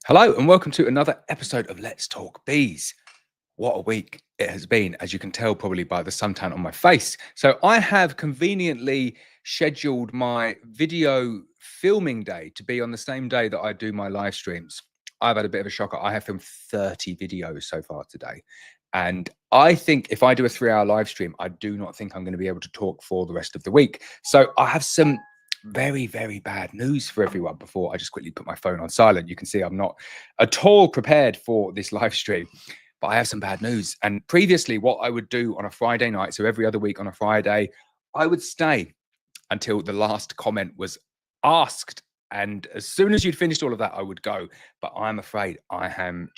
Hello and welcome to another episode of Let's Talk Bees. What a week it has been, as you can tell probably by the suntan on my face. So I have conveniently scheduled my video filming day to be on the same day that I do my live streams. I've had a bit of a shocker. I have filmed 30 videos so far today. And I think if I do a 3-hour live stream, I do not think I'm going to be able to talk for the rest of the week. So I have some very, very bad news for everyone before I just quickly put my phone on silent. You can see I'm not at all prepared for this live stream, but I have some bad news. And previously, what I would do on a Friday night, so every other week on a Friday, I would stay until the last comment was asked. And as soon as you'd finished all of that, I would go. But I'm afraid I'm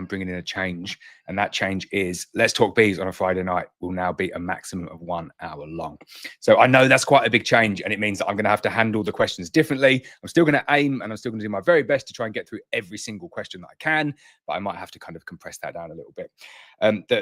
bringing in a change. And that change is Let's Talk Bees on a Friday night will now be a maximum of 1 hour long. So I know that's quite a big change. And it means that I'm going to have to handle the questions differently. I'm still going to aim and I'm still going to do my very best to try and get through every single question that I can. But I might have to kind of compress that down a little bit.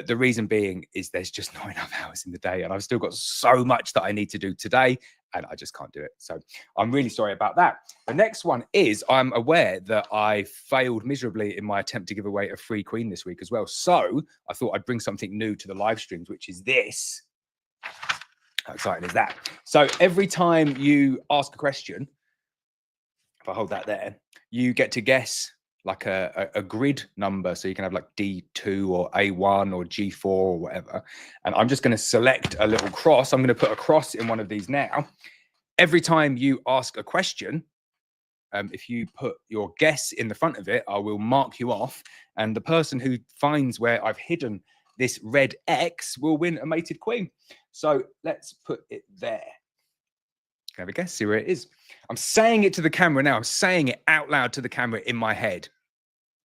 The reason being is there's just not enough hours in the day. And I've still got so much that I need to do today. And I just can't do it. So I'm really sorry about that. The next one is I'm aware that I failed miserably in my attempt to give away a free queen this week as well. So I thought I'd bring something new to the live streams, which is this. How exciting is that? So every time you ask a question, if I hold that there, you get to guess like a grid number. So you can have like D2 or A1 or G4 or whatever. And I'm just going to select a little cross. I'm going to put a cross in one of these now. Every time you ask a question, if you put your guess in the front of it, I will mark you off. And the person who finds where I've hidden this red X will win a mated queen. So let's put it there. Have a guess, see where it is. I'm saying it to the camera now. I'm saying it out loud to the camera in my head.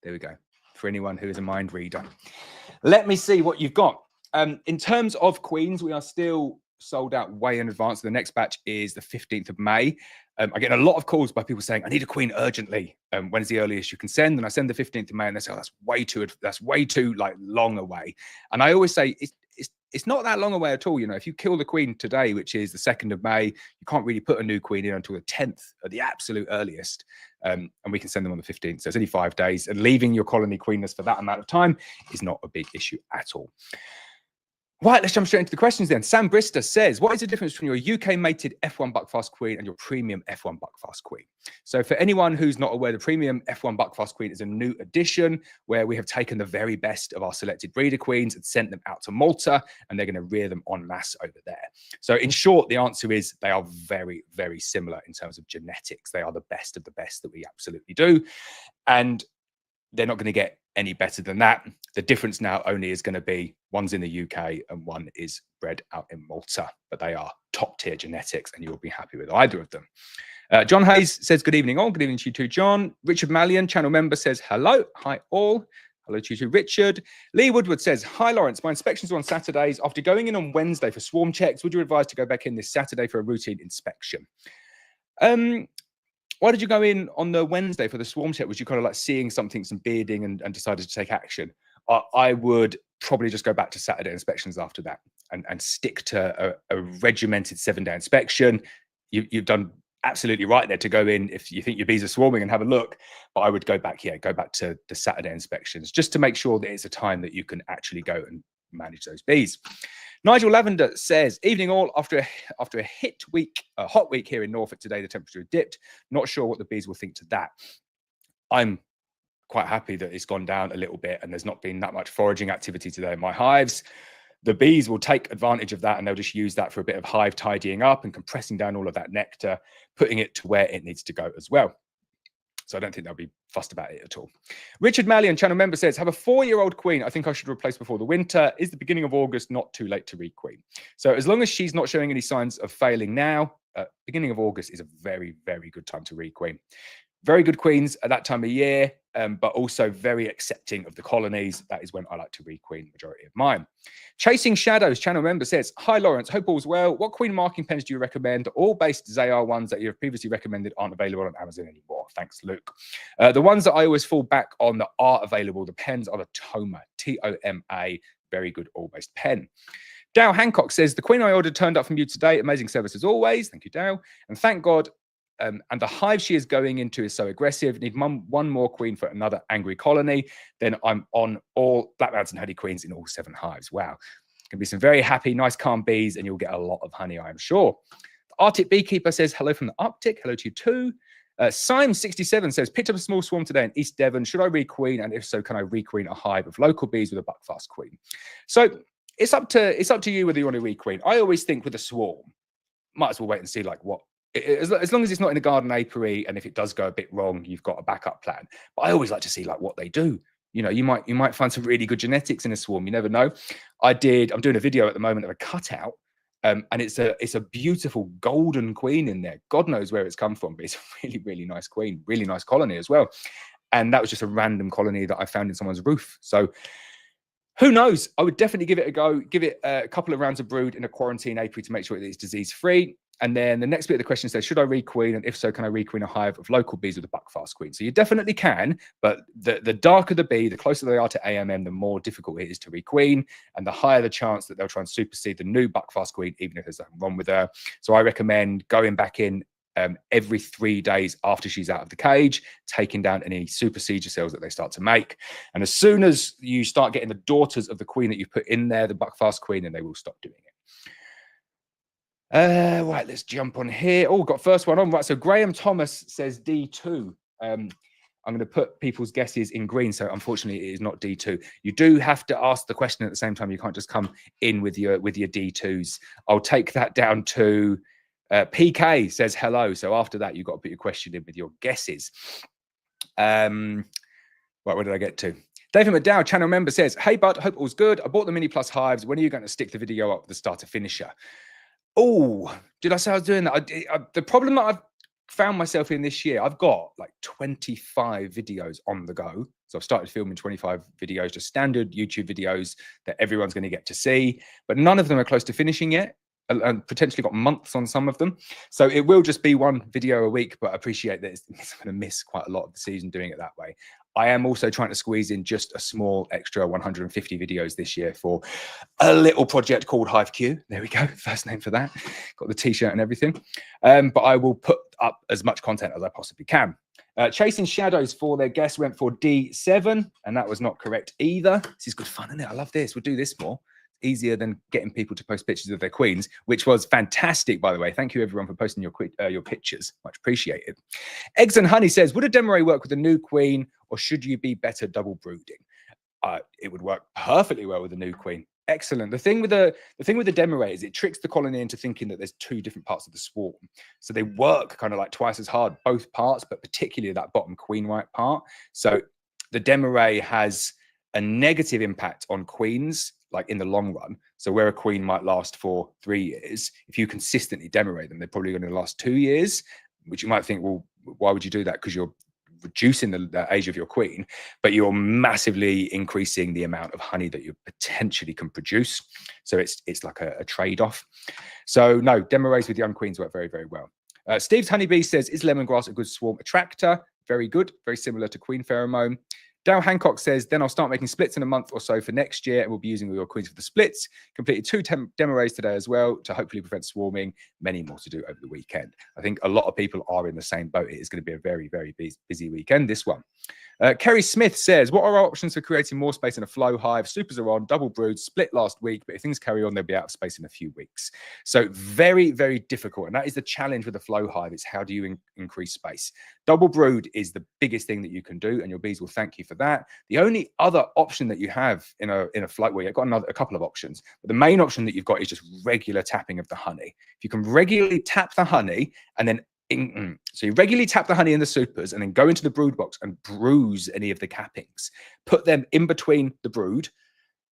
There we go. For anyone who is a mind reader. Let me see what you've got. In terms of queens, we are still sold out way in advance. The next batch is the 15th of May. I get a lot of calls by people saying, I need a queen urgently. When's the earliest you can send? And I send the 15th of May and they say, oh, that's way too like long away. And I always say, it's not that long away at all. You know, if you kill the queen today, which is the 2nd of May, you can't really put a new queen in until the 10th at the absolute earliest. And we can send them on the 15th. So it's only 5 days. And leaving your colony queenless for that amount of time is not a big issue at all. Right, let's jump straight into the questions then. Sam Brister says, what is the difference between your UK mated F1 Buckfast Queen and your premium F1 Buckfast Queen? So for anyone who's not aware, the premium F1 Buckfast Queen is a new addition where we have taken the very best of our selected breeder queens and sent them out to Malta, and they're going to rear them en masse over there. So in short, the answer is they are very, very similar in terms of genetics. They are the best of the best that we absolutely do. And they're not going to get any better than that. The difference now only is going to be one's in the UK and one is bred out in Malta, but they are top tier genetics and you'll be happy with either of them. John Hayes says, good evening all. Good evening to you too, John. Richard Mallion, channel member, says, hello. Hi all. Hello to you too, Richard. Lee Woodward says, hi, Laurence. My inspections are on Saturdays. After going in on Wednesday for swarm checks, would you advise to go back in this Saturday for a routine inspection? Why did you go in on the Wednesday for the swarm check? Was you kind of like seeing something, some bearding and decided to take action? I would probably just go back to Saturday inspections after that and stick to a regimented 7-day inspection. You've done absolutely right there to go in if you think your bees are swarming and have a look. But I would go back to the Saturday inspections just to make sure that it's a time that you can actually go and manage those bees. Nigel Lavender says, evening all, after a hot week here in Norfolk today, the temperature dipped. Not sure what the bees will think to that. I'm quite happy that it's gone down a little bit and there's not been that much foraging activity today in my hives. The bees will take advantage of that and they'll just use that for a bit of hive tidying up and compressing down all of that nectar, putting it to where it needs to go as well. So I don't think they'll be fussed about it at all. Richard Mallion, channel member, says, have a 4-year-old queen I think I should replace before the winter. Is the beginning of August not too late to requeen? So as long as she's not showing any signs of failing now, beginning of August is a very, very good time to requeen. Very good queens at that time of year, but also very accepting of the colonies. That is when I like to requeen majority of mine. Chasing Shadows, channel member, says, hi, Laurence, hope all's well. What queen marking pens do you recommend? All based Zayar ones that you have previously recommended aren't available on Amazon anymore. Thanks, Luke. The ones that I always fall back on that are available, the pens are the Toma, T-O-M-A, very good all-based pen. Dow Hancock says, the queen I ordered turned up from you today. Amazing service as always. Thank you, Dow. And thank God and the hive she is going into is so aggressive. Need one more queen for another angry colony. Then I'm on all Black Mountain honey queens in all 7 hives. Wow. Can be some very happy, nice, calm bees, and you'll get a lot of honey, I am sure. The Arctic Beekeeper says, hello from the Arctic. Hello to you too. Syme67 says, picked up a small swarm today in East Devon. Should I requeen? And if so, can I requeen a hive of local bees with a buckfast queen? So it's up to you whether you want to requeen. I always think with a swarm, might as well wait and see like what, as long as it's not in a garden apiary, and if it does go a bit wrong, you've got a backup plan. But I always like to see like what they do. You know, you might find some really good genetics in a swarm. You never know. I'm doing a video at the moment of a cutout. And it's a beautiful golden queen in there. God knows where it's come from, but it's a really, really nice queen, really nice colony as well. And that was just a random colony that I found in someone's roof. So who knows? I would definitely give it a go. Give it a couple of rounds of brood in a quarantine apiary to make sure that it's disease-free. And then the next bit of the question says, should I requeen? And if so, can I requeen a hive of local bees with a buckfast queen? So you definitely can, but the darker the bee, the closer they are to AMM, the more difficult it is to requeen, and the higher the chance that they'll try and supersede the new buckfast queen, even if there's something wrong with her. So I recommend going back in every 3 days after she's out of the cage, taking down any supersedure cells that they start to make. And as soon as you start getting the daughters of the queen that you put in there, the buckfast queen, then they will stop doing it. Right, let's jump on here. Oh, got first one on. Right, so Graham Thomas says D2. I'm going to put people's guesses in green, so unfortunately it is not D2. You do have to ask the question at the same time. You can't just come in with your D2s. I'll take that down to PK says hello. So after that, you've got to put your question in with your guesses. Right, where did I get to? David McDowell, channel member, says, hey, bud, hope all's good. I bought the Mini Plus hives. When are you going to stick the video up with the starter finisher? Oh, did I say I was doing that? The problem that I've found myself in this year, I've got like 25 videos on the go. So I've started filming 25 videos, just standard YouTube videos that everyone's going to get to see, but none of them are close to finishing yet, and potentially got months on some of them. So it will just be one video a week, but I appreciate that I'm going to miss quite a lot of the season doing it that way. I am also trying to squeeze in just a small extra 150 videos this year for a little project called Hive Q. There we go, first name for that. Got the t-shirt and everything. But I will put up as much content as I possibly can. Chasing Shadows for their guest went for D7, and that was not correct either. This is good fun, isn't it? I love this. We'll do this more. Easier than getting people to post pictures of their queens, which was fantastic, by the way. Thank you everyone for posting your pictures, much appreciated. Eggs and Honey says, would a Demarest work with a new queen, or should you be better double brooding? It would work perfectly well with a new queen. Excellent. The thing with the Demarest is it tricks the colony into thinking that there's 2 different parts of the swarm, so they work kind of like twice as hard, both parts, but particularly that bottom queen white part. So the Demarest has a negative impact on queens, like in the long run. So where a queen might last for 3 years, if you consistently Demarest them, they're probably going to last 2 years, which you might think, well, why would you do that? Because you're reducing the age of your queen, but you're massively increasing the amount of honey that you potentially can produce. So it's like a trade-off. So no, Demarest with young queens work very, very well. Steve's Honeybee says, is lemongrass a good swarm attractor? Very good, very similar to queen pheromone. Dale Hancock says, then I'll start making splits in a month or so for next year, and we'll be using your queens for the splits. Completed 2 Demarest today as well to hopefully prevent swarming. Many more to do over the weekend. I think a lot of people are in the same boat. It is going to be a very, very busy weekend, this one. Kerry Smith says, what are our options for creating more space in a flow hive? Supers are on, double brood, split last week, but if things carry on, they'll be out of space in a few weeks. So very, very difficult. And that is the challenge with the flow hive. It's how do you increase space? Double brood is the biggest thing that you can do, and your bees will thank you for that. The only other option that you have in a flight, well, you've got a couple of options, but the main option that you've got is just regular tapping of the honey. If you can regularly tap the honey and then so you regularly tap the honey in the supers and then go into the brood box and bruise any of the cappings, put them in between the brood,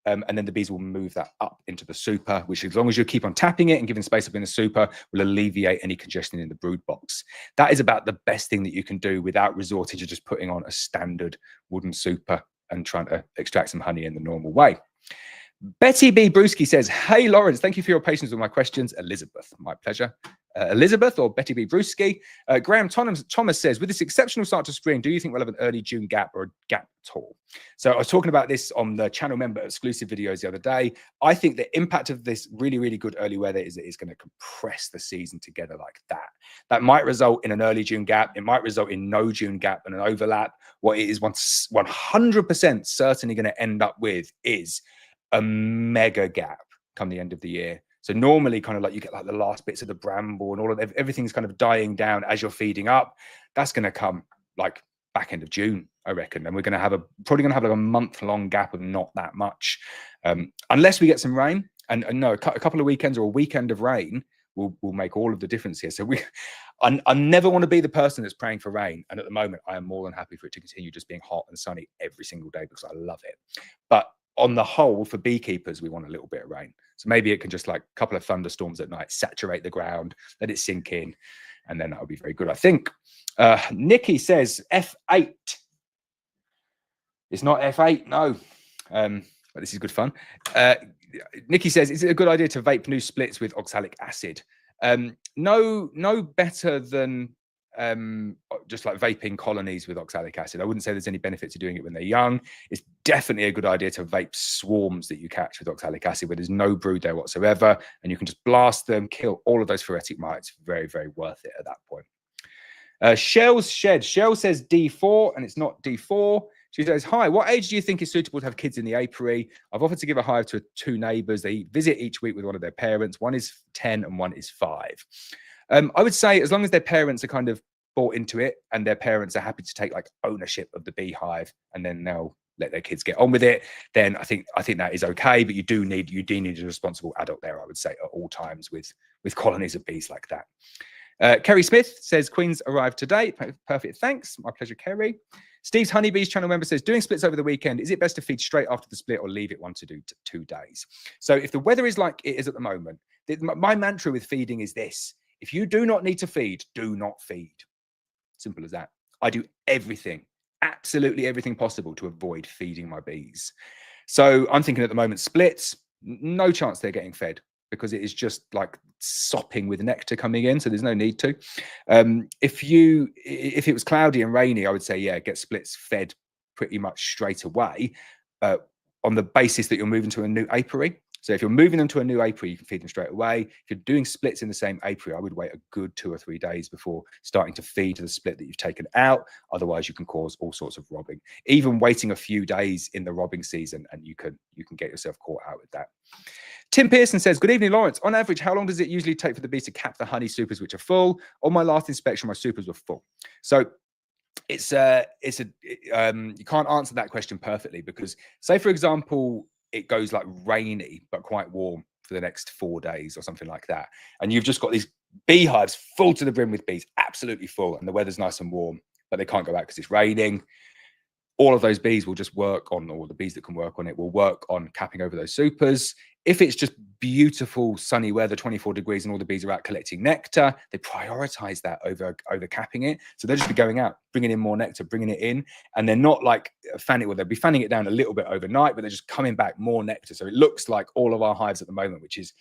and then the bees will move that up into the super, which as long as you keep on tapping it and giving space up in the super will alleviate any congestion in the brood box. That is about the best thing that you can do without resorting to just putting on a standard wooden super and trying to extract some honey in the normal way. Betty B. Brewski says, hey, Laurence, thank you for your patience with my questions. Elizabeth, my pleasure. Elizabeth or Betty B. Brewski. Graham Thomas says, with this exceptional start to spring, do you think we'll have an early June gap or a gap at all? So I was talking about this on the channel member exclusive videos the other day. I think the impact of this really, really good early weather is that it's going to compress the season together like that. That might result in an early June gap. It might result in no June gap and an overlap. What it is 100% certainly going to end up with is a mega gap come the end of the year. So normally kind of like you get like the last bits of the bramble and all of everything's kind of dying down as you're feeding up. That's going to come like back end of June, I reckon. And we're going to have probably going to have like a month-long gap of not that much. Unless we get some rain. And no, a couple of weekends or a weekend of rain will make all of the difference here. So I never want to be the person that's praying for rain. And at the moment, I am more than happy for it to continue just being hot and sunny every single day because I love it. But on the whole, for beekeepers, we want a little bit of rain. So maybe it can just like a couple of thunderstorms at night, saturate the ground, let it sink in, and then that would be very good, I think. Nikki says F8. It's not F8, no. But this is good fun. Nikki says, is it a good idea to vape new splits with oxalic acid? No better than just like vaping colonies with oxalic acid. I wouldn't say there's any benefit to doing it when they're young. It's definitely a good idea to vape swarms that you catch with oxalic acid where there's no brood there whatsoever, and you can just blast them, kill all of those phoretic mites. Very, very worth it at that point. Shell's Shed. Shell says D4, and it's not D4. She says, hi, what age do you think is suitable to have kids in the apiary? I've offered to give a hive to 2 neighbours. They visit each week with one of their parents. One is 10 and one is 5. I would say as long as their parents are kind of bought into it and their parents are happy to take like ownership of the beehive and then they'll let their kids get on with it, then I think that is okay. But you do need a responsible adult there, I would say, at all times with colonies of bees like that. Kerry Smith says, Queens arrived today. Perfect, thanks. My pleasure, Kerry. Steve's Honeybees channel member says, doing splits over the weekend, is it best to feed straight after the split or leave it 1 to 2 days? So if the weather is like it is at the moment, my mantra with feeding is this: if you do not need to feed, do not feed. Simple as that. I do everything, absolutely everything possible to avoid feeding my bees. So I'm thinking at the moment, splits, no chance they're getting fed because it is just like sopping with nectar coming in. So there's no need to. If it was cloudy and rainy, I would say, yeah, get splits fed pretty much straight away on the basis that you're moving to a new apiary. So if you're moving them to a new apiary, you can feed them straight away. If you're doing splits in the same apiary, I would wait a good 2 or 3 days before starting to feed to the split that you've taken out. Otherwise, you can cause all sorts of robbing. Even waiting a few days in the robbing season, and you can get yourself caught out with that. Tim Pearson says, good evening, Lawrence. On average, how long does it usually take for the bees to cap the honey supers which are full? On my last inspection, my supers were full. So you can't answer that question perfectly because, say, for example, it goes like rainy but quite warm for the next 4 days or something like that, and you've just got these beehives full to the brim with bees, absolutely full, and the weather's nice and warm, but they can't go out because it's raining. All of those bees will just work on, or the bees that can work on it will work on capping over those supers. If it's just beautiful sunny weather, 24 degrees, and all the bees are out collecting nectar, they prioritize that over capping it. So they'll just be going out, bringing in more nectar, bringing it in, and they're not like fanning, well, they'll be fanning it down a little bit overnight, but they're just coming back more nectar. So it looks like all of our hives at the moment, which is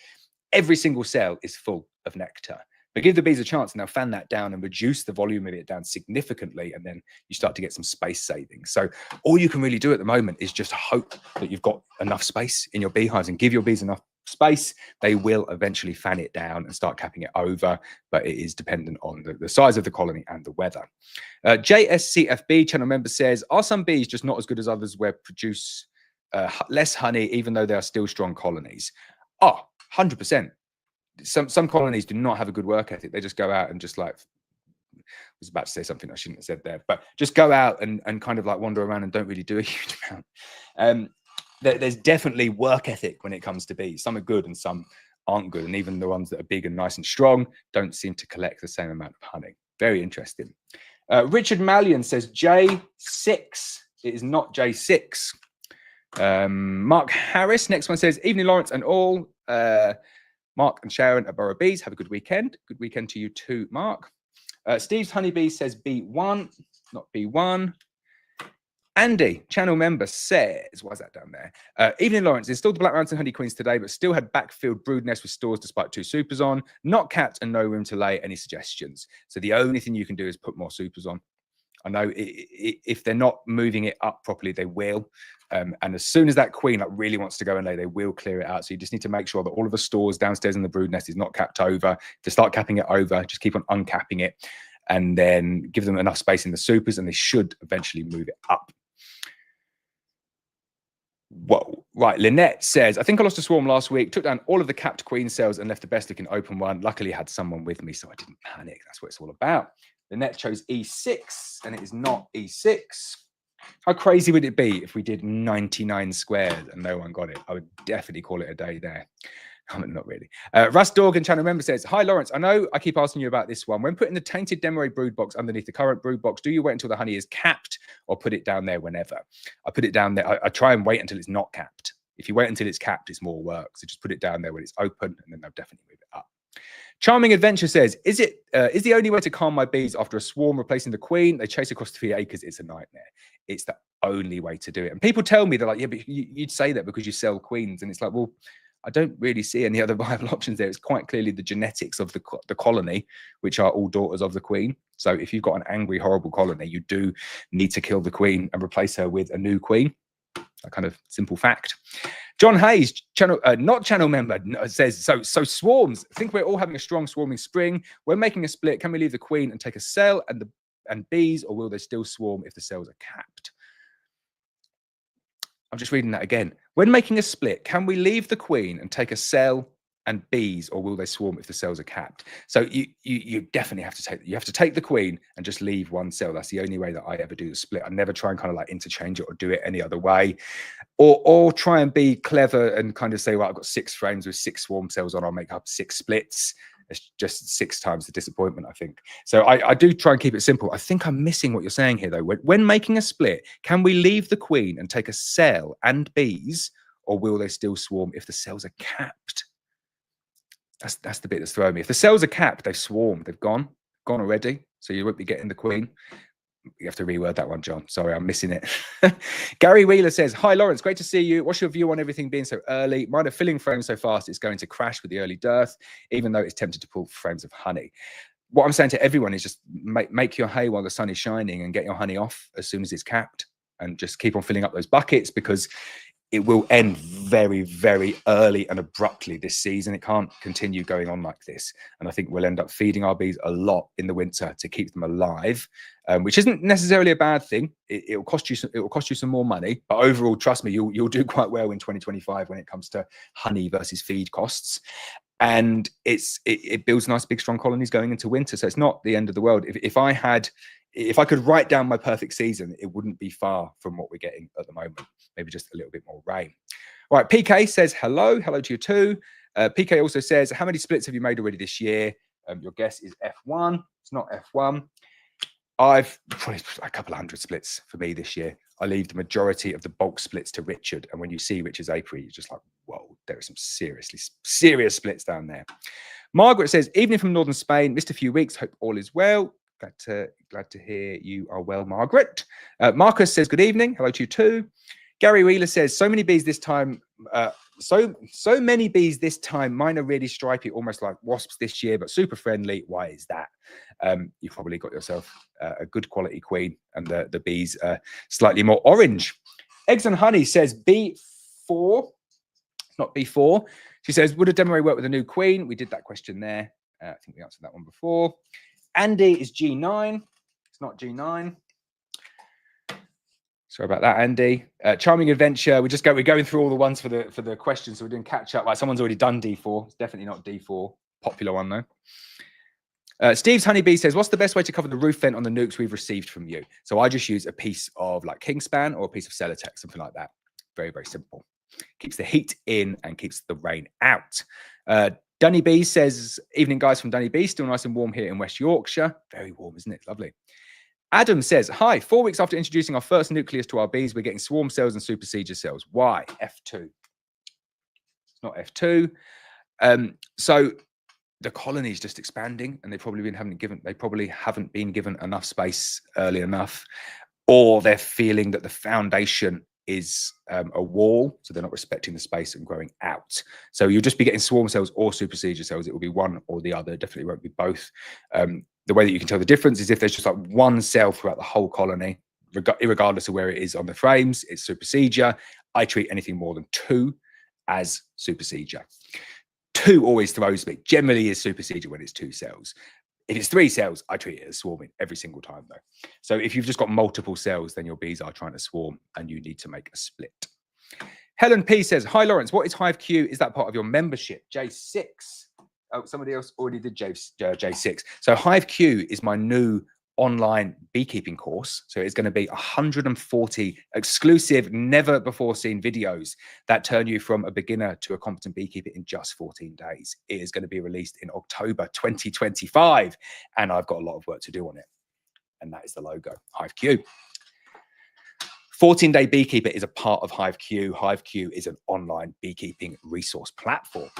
every single cell is full of nectar. But give the bees a chance and they'll fan that down and reduce the volume of it down significantly, and then you start to get some space savings. So all you can really do at the moment is just hope that you've got enough space in your beehives and give your bees enough space. They will eventually fan it down and start capping it over, but it is dependent on the size of the colony and the weather. JSCFB channel member says, are some bees just not as good as others where produce less honey, even though they are still strong colonies? 100%. Some colonies do not have a good work ethic. They just go out and just like, I was about to say something I shouldn't have said there, but just go out and kind of like wander around and don't really do a huge amount. There's definitely work ethic when it comes to bees. Some are good and some aren't good. And even the ones that are big and nice and strong don't seem to collect the same amount of honey. Very interesting. Richard Mallion says J6. It is not J6. Mark Harris, next one, says, evening, Lawrence and all. Mark and Sharon at Borough Bees, have a good weekend. Good weekend to you too, Mark. Steve's Honeybee says B1, not B1. Andy, channel member, says, why is that down there? Evening, Laurence. Installed the Black Mountain Honey Queens today, but still had backfilled brood nest with stores despite 2 supers on. Not capped and no room to lay. Any suggestions? So the only thing you can do is put more supers on. I know if they're not moving it up properly, they will. And as soon as that queen really wants to go and lay, they will clear it out. So you just need to make sure that all of the stores downstairs in the brood nest is not capped over. To start capping it over, just keep on uncapping it and then give them enough space in the supers and they should eventually move it up. Whoa, right. Lynette says, I think I lost a swarm last week, took down all of the capped queen cells and left the best looking open one. Luckily, I had someone with me, so I didn't panic. That's what it's all about. Lynette chose E6, and it is not E6. How crazy would it be if we did 99 squares and no one got it? I would definitely call it a day there. Not really. Russ Dorgan, channel member, says, hi, Laurence. I know I keep asking you about this one. When putting the tainted Demeray brood box underneath the current brood box, do you wait until the honey is capped or put it down there whenever? I put it down there. I try and wait until it's not capped. If you wait until it's capped, it's more work. So just put it down there when it's open and then they'll definitely move it up. Charming Adventure says, is the only way to calm my bees after a swarm replacing the queen? They chase across 3 acres. It's a nightmare. It's the only way to do it. And people tell me, they're like, yeah, but you'd say that because you sell queens. And it's like, well, I don't really see any other viable options there. It's quite clearly the genetics of the colony, which are all daughters of the queen. So if you've got an angry, horrible colony, you do need to kill the queen and replace her with a new queen. A kind of simple fact. John Hayes, not channel member, says, so swarms. I think we're all having a strong swarming spring. We're making a split. Can we leave the queen and take a cell and bees, or will they still swarm if the cells are capped? I'm just reading that again. When making a split, can we leave the queen and take a cell and bees, or will they swarm if the cells are capped? So you definitely have to take the queen and just leave one cell. That's the only way that I ever do the split. I never try and kind of like interchange it or do it any other way, or try and be clever and kind of say, well, I've got 6 frames with 6 swarm cells on. I'll make up 6 splits. It's just 6 times the disappointment, I think. So I do try and keep it simple. I think I'm missing what you're saying here, though. When making a split, can we leave the queen and take a cell and bees, or will they still swarm if the cells are capped? That's the bit that's throwing me. If the cells are capped, they've swarmed. They've gone already. So you won't be getting the queen. You have to reword that one, John. Sorry, I'm missing it. Gary Wheeler says, hi, Laurence. Great to see you. What's your view on everything being so early? Mine are filling frames so fast, it's going to crash with the early dearth, even though it's tempted to pull frames of honey. What I'm saying to everyone is just make your hay while the sun is shining and get your honey off as soon as it's capped, and just keep on filling up those buckets, because it will end very, very early and abruptly this season. It can't continue going on like this. And I think we'll end up feeding our bees a lot in the winter to keep them alive, which isn't necessarily a bad thing. It will cost you some more money, but overall, trust me, you'll do quite well in 2025 when it comes to honey versus feed costs. And it builds nice, big, strong colonies going into winter. So it's not the end of the world. If I could write down my perfect season, it wouldn't be far from what we're getting at the moment. Maybe just a little bit more rain. All right, PK says hello. Hello to you too. PK also says, how many splits have you made already this year? Your guess is F1. It's not F1. I've probably a couple of 100 splits for me this year. I leave the majority of the bulk splits to Richard. And when you see Richard's apiary, you're just like, whoa, there are some serious splits down there. Margaret says, evening from northern Spain, missed a few weeks. Hope all is well. Glad to hear you are well, Margaret. Marcus says, good evening. Hello to you too. Gary Wheeler says, so many bees this time. So many bees this time. Mine are really stripy, almost like wasps this year, but super friendly. Why is that? You've probably got yourself a good quality queen, and the bees are slightly more orange. Eggs and Honey says B4. It's not B4. She says, would a Demeray work with a new queen? We did that question there. I think we answered that one before. Andy is G9. It's not G9. Sorry about that, Andy. Charming Adventure. We're going through all the ones for the questions, so we're doing catch up. Like, someone's already done D4. It's definitely not D4. Popular one though. Steve's Honeybee says, what's the best way to cover the roof vent on the nukes we've received from you? So I just use a piece of like Kingspan or a piece of Celotex, something like that. Very, very simple. Keeps the heat in and keeps the rain out. Dunny B says, evening guys from Dunny B, still nice and warm here in West Yorkshire. Very warm, isn't it? Lovely. Adam says, hi, 4 weeks after introducing our first nucleus to our bees, we're getting swarm cells and supersedure cells. Why? F2. It's not F2. So the colony is just expanding, and they probably haven't been given enough space early enough. or they're feeling that the foundation is a wall, so they're not respecting the space and growing out. So you'll just be getting swarm cells or supersedure cells. It will be one or the other. Definitely won't be both. The way that you can tell the difference is if there's just like one cell throughout the whole colony, regardless of where it is on the frames, it's supersedure. I treat anything more than 2 as supersedure. 2 always throws me. Generally is supersedure when it's 2 cells. If it's 3 cells, I treat it as swarming every single time, though. So if you've just got multiple cells, then your bees are trying to swarm and you need to make a split. Helen P says, hi, Laurence. What is Hive Q? Is that part of your membership? J6. Oh, somebody else already did J6. So Hive Q is my new online beekeeping course. So it's going to be 140 exclusive, never before seen videos that turn you from a beginner to a competent beekeeper in just 14 days. It is going to be released in October 2025. And I've got a lot of work to do on it. And that is the logo, Hive Q. 14-Day Beekeeper is a part of Hive Q. Hive Q is an online beekeeping resource platform.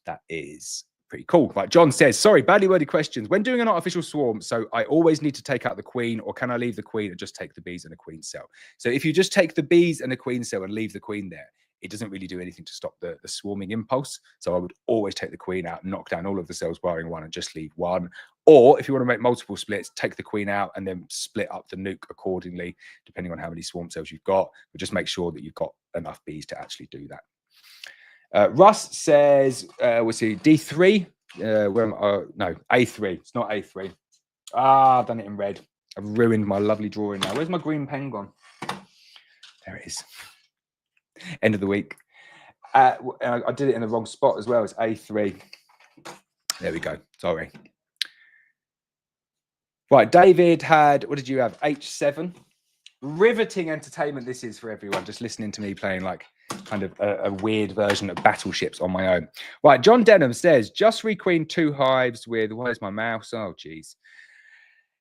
That is pretty cool. Right, John says, sorry, badly worded questions. When doing an artificial swarm, so I always need to take out the queen, or can I leave the queen and just take the bees and a queen cell? So if you just take the bees and a queen cell and leave the queen there, it doesn't really do anything to stop the swarming impulse. So I would always take the queen out, knock down all of the cells barring one and just leave one. Or if you want to make multiple splits, take the queen out and then split up the nuke accordingly, depending on how many swarm cells you've got. But just make sure that you've got enough bees to actually do that. Russ says, we'll see, D3. No, A3. It's not A3. I've done it in red. I've ruined my lovely drawing now. Where's my green pen gone? There it is. End of the week. I did it in the wrong spot as well. It's A3. There we go. Sorry. Right, David had, what did you have? H7. Riveting entertainment this is for everyone, just listening to me playing like kind of a weird version of battleships on my own. Right, John Denham says, just requeen 2 hives with, where's my mouse? Oh, geez.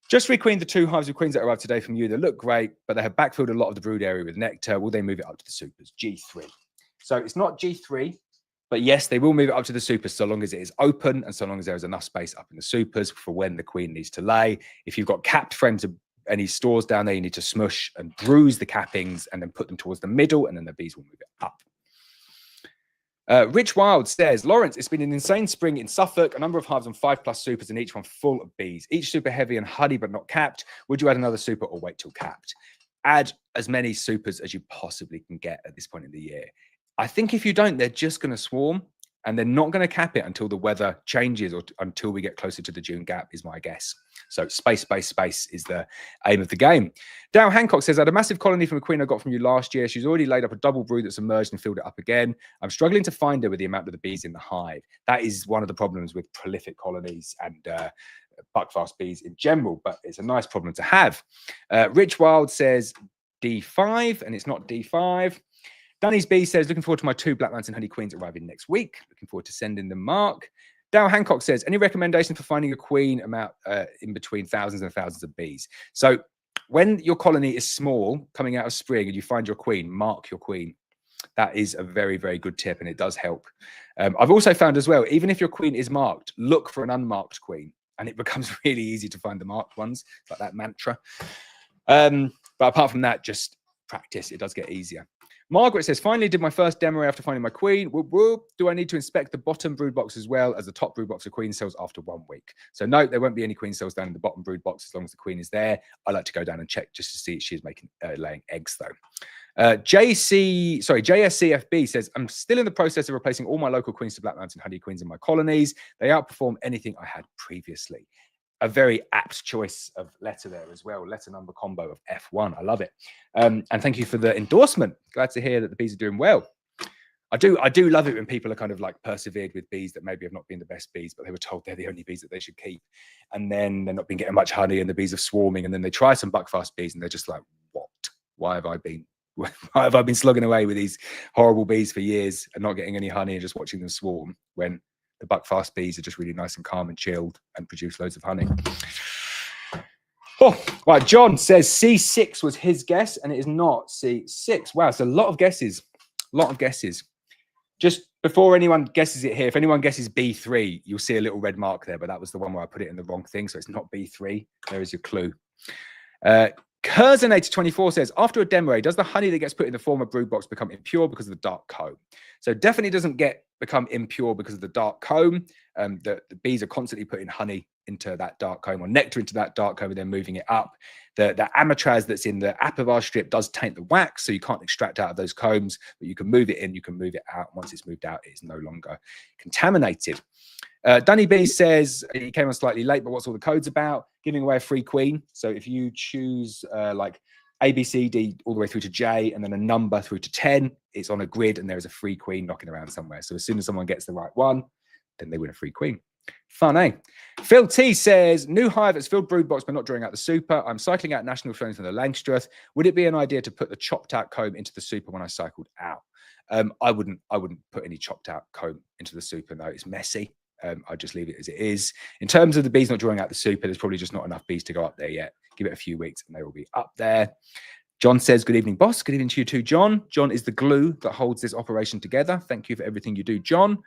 Just requeened the 2 hives with queens that arrived today from you. They look great, but they have backfilled a lot of the brood area with nectar. Will they move it up to the supers? G3. So it's not G3, but yes, they will move it up to the supers so long as it is open and so long as there is enough space up in the supers for when the queen needs to lay. If you've got capped frames of any stores down there, you need to smush and bruise the cappings and then put them towards the middle, and then the bees will move it up. Rich Wild says, Laurence, it's been an insane spring in Suffolk, a number of hives on 5+ supers and each one full of bees, each super heavy and honey but not capped. Would you add another super or wait till capped? Add as many supers as you possibly can get at this point in the year. I think if you don't, they're just going to swarm, and they're not going to cap it until the weather changes or until we get closer to the June gap, is my guess. So space is the aim of the game. Dow Hancock says, I had a massive colony from a queen I got from you last year. She's already laid up a double brood that's emerged and filled it up again. I'm struggling to find her with the amount of the bees in the hive. That is one of the problems with prolific colonies and buckfast bees in general, but it's a nice problem to have. Rich Wild says D5, and it's not D5. Danny's B says, looking forward to my 2 Black Mountain Honey Queens arriving next week. Looking forward to sending them, Mark. Dow Hancock says, any recommendations for finding a queen amount in between thousands and thousands of bees? So when your colony is small, coming out of spring, and you find your queen, mark your queen. That is a very, very good tip, and it does help. I've also found as well, even if your queen is marked, look for an unmarked queen, and it becomes really easy to find the marked ones. It's like that mantra. But apart from that, just practice. It does get easier. Margaret says, finally did my first demo after finding my queen. Whoop, whoop. Do I need to inspect the bottom brood box as well as the top brood box of queen cells after 1 week? So no, there won't be any queen cells down in the bottom brood box as long as the queen is there. I like to go down and check just to see if she's making laying eggs though. JSCFB says, I'm still in the process of replacing all my local queens to Black Mountain Honey Queens in my colonies. They outperform anything I had previously. A very apt choice of letter there as well. Letter number combo of F1. I love it. And thank you for the endorsement. Glad to hear that the bees are doing well. I do love it when people are kind of like persevered with bees that maybe have not been the best bees, but they were told they're the only bees that they should keep. And then they're not been getting much honey and the bees are swarming. And then they try some buckfast bees and they're just like, what? Why have I been slugging away with these horrible bees for years and not getting any honey and just watching them swarm when the buckfast bees are just really nice and calm and chilled and produce loads of honey. Oh, right. John says C6 was his guess, and it is not C6. Wow, it's a lot of guesses. A lot of guesses. Just before anyone guesses it here, if anyone guesses B3, you'll see a little red mark there, but that was the one where I put it in the wrong thing, so it's not B3. There is your clue. Curzinator24 says, after a demo, does the honey that gets put in the former brood box become impure because of the dark comb? So definitely doesn't become impure because of the dark comb. The bees are constantly putting honey into that dark comb or nectar into that dark comb and then moving it up. The amatraz that's in the apivar strip does taint the wax, so you can't extract out of those combs, but you can move it in, you can move it out. Once it's moved out, it is no longer contaminated. Dunny B says he came on slightly late, but what's all the codes about? Giving away a free queen. So if you choose like A, B, C, D, all the way through to J, and then a number through to 10, it's on a grid and there is a free queen knocking around somewhere. So as soon as someone gets the right one, then they win a free queen. Fun, eh? Phil T says, new hive has filled brood box, but not drawing out the super. I'm cycling out national phones from the Langstrath. Would it be an idea to put the chopped out comb into the super when I cycled out? I wouldn't put any chopped out comb into the super, though. It's messy. I'd just leave it as it is. In terms of the bees not drawing out the super, there's probably just not enough bees to go up there yet. Give it a few weeks and they will be up there. John says, good evening, boss. Good evening to you too, John. John is the glue that holds this operation together. Thank you for everything you do, John.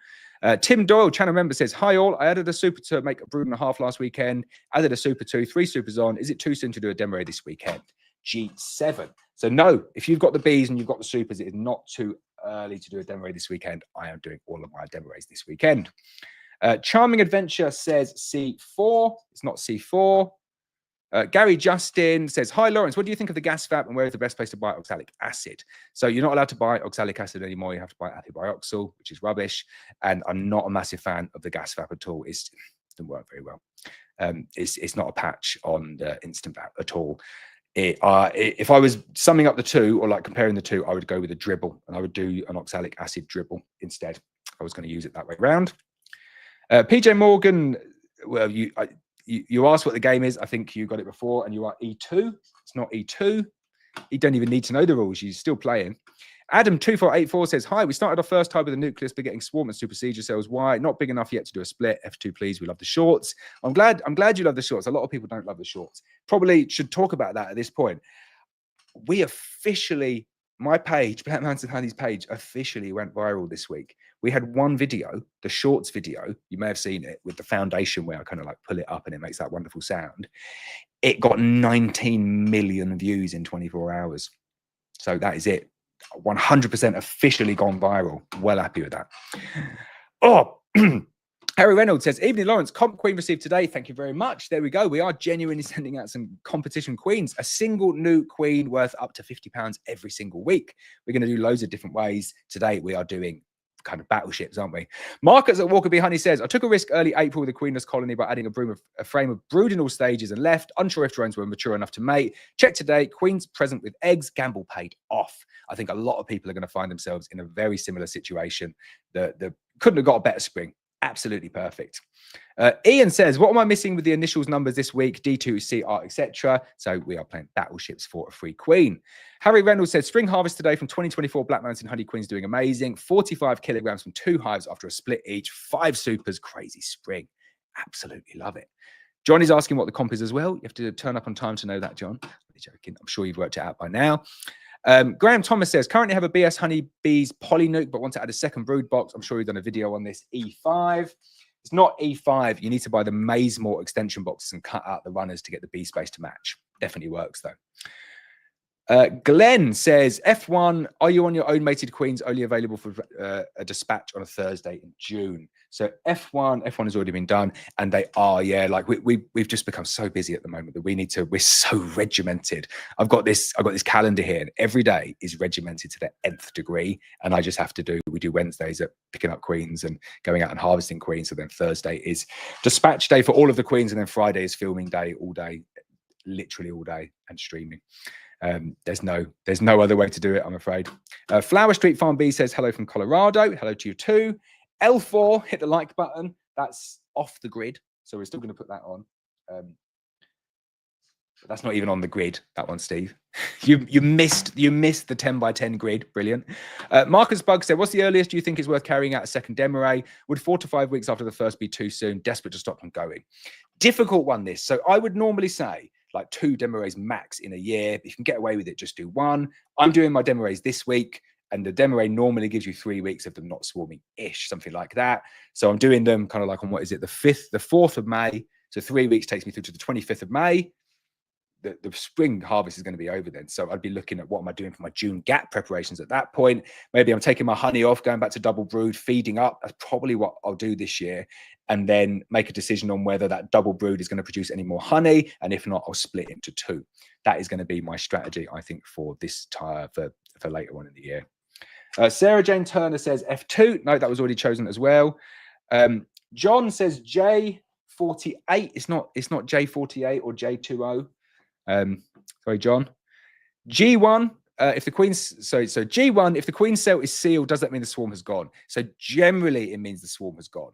Tim Doyle, channel member, says, hi all. I added a super to make a brood and a half last weekend. Added a super 2, 3 supers on. Is it too soon to do a demo this weekend? G7. So no, if you've got the bees and you've got the supers, it is not too early to do a demo this weekend. I am doing all of my demos this weekend. Charming Adventure says C4. It's not C4. Gary Justin says, hi, Laurence. What do you think of the gas fab and where is the best place to buy oxalic acid? So you're not allowed to buy oxalic acid anymore. You have to buy ethylbioxyl, which is rubbish. And I'm not a massive fan of the gas fab at all. It doesn't work very well. It's not a patch on the instant fab at all. If I was summing up the two or like comparing the two, I would go with a dribble and I would do an oxalic acid dribble instead. I was going to use it that way around. PJ Morgan, well, you asked what the game is. I think you got it before, and you are E2. It's not E2. You don't even need to know the rules. You're still playing. Adam2484 says, hi, we started our first time with a nucleus, but getting swarm and supersedure cells. Why? Not big enough yet to do a split. F2, please. We love the shorts. I'm glad you love the shorts. A lot of people don't love the shorts. Probably should talk about that at this point. We officially, my page, Black Mountain Honey's page, officially went viral this week. We had one video, the shorts video. You may have seen it with the foundation where I kind of like pull it up and it makes that wonderful sound. It got 19 million views in 24 hours. So that is it. 100% officially gone viral. Well happy with that. Oh, Harry Reynolds says, evening, Laurence. Comp queen received today. Thank you very much. There we go. We are genuinely sending out some competition queens. A single new queen worth up to £50 every single week. We're going to do loads of different ways. Today, we are doing kind of battleships, aren't we? Marcus at Walker B. Honey says, I took a risk early April with the queenless colony by adding a frame of brood in all stages and left. Unsure if drones were mature enough to mate. Check today. Queens present with eggs. Gamble paid off. I think a lot of people are going to find themselves in a very similar situation. The couldn't have got a better spring. Absolutely perfect. Ian says, what am I missing with the initials numbers this week? D2, CR, etc. So we are playing battleships for a free queen. Harry Reynolds says, spring harvest today from 2024 Black Mountain Honey Queens doing amazing. 45 kilograms from 2 hives after a split each. 5 supers. Crazy spring. Absolutely love it. John is asking what the comp is as well. You have to turn up on time to know that, John. I'm joking. I'm sure you've worked it out by now. Graham Thomas says, currently have a BS Honey Bees polynuke, but want to add a second brood box. I'm sure you've done a video on this. E5. It's not E5. You need to buy the Mazemore extension boxes and cut out the runners to get the bee space to match. Definitely works, though. Glenn says, F1, are you on your own mated queens only available for a dispatch on a Thursday in June? So F1 has already been done, and they are, yeah, like we've just become so busy at the moment that we're so regimented. I've got this calendar here, and every day is regimented to the nth degree, and I just have to we do Wednesdays at picking up queens and going out and harvesting queens, so then Thursday is dispatch day for all of the queens, and then Friday is filming day all day, literally all day, and streaming. There's no other way to do it, I'm afraid. Flower Street Farm B says, hello from Colorado. Hello to you too. L4, hit the like button. That's off the grid, so we're still going to put that on. But that's not even on the grid, that one, Steve. you missed the 10 by 10 grid. Brilliant. Marcus Bug said, what's the earliest you think is worth carrying out a second demo array? Would 4 to 5 weeks after the first be too soon? Desperate to stop them going. Difficult one, this. So I would normally say like 2 demo arrays max in a year. If you can get away with it, just do 1. I'm doing my demo arrays this week, and the demo array normally gives you 3 weeks of them not swarming-ish, something like that. So I'm doing them kind of like on, what is it, the 4th of May. So 3 weeks takes me through to the 25th of May. the spring harvest is going to be over then. So I'd be looking at what am I doing for my June gap preparations at that point. Maybe I'm taking my honey off, going back to double brood, feeding up. That's probably what I'll do this year. And then make a decision on whether that double brood is going to produce any more honey. And if not, I'll split into two. That is going to be my strategy, I think, for this for later on in the year. Sarah Jane Turner says F2. No, that was already chosen as well. John says J48. It's not J48 or J20. Sorry, John. G1. If the queen's so G1, if the queen cell is sealed, does that mean the swarm has gone? So generally, it means the swarm has gone.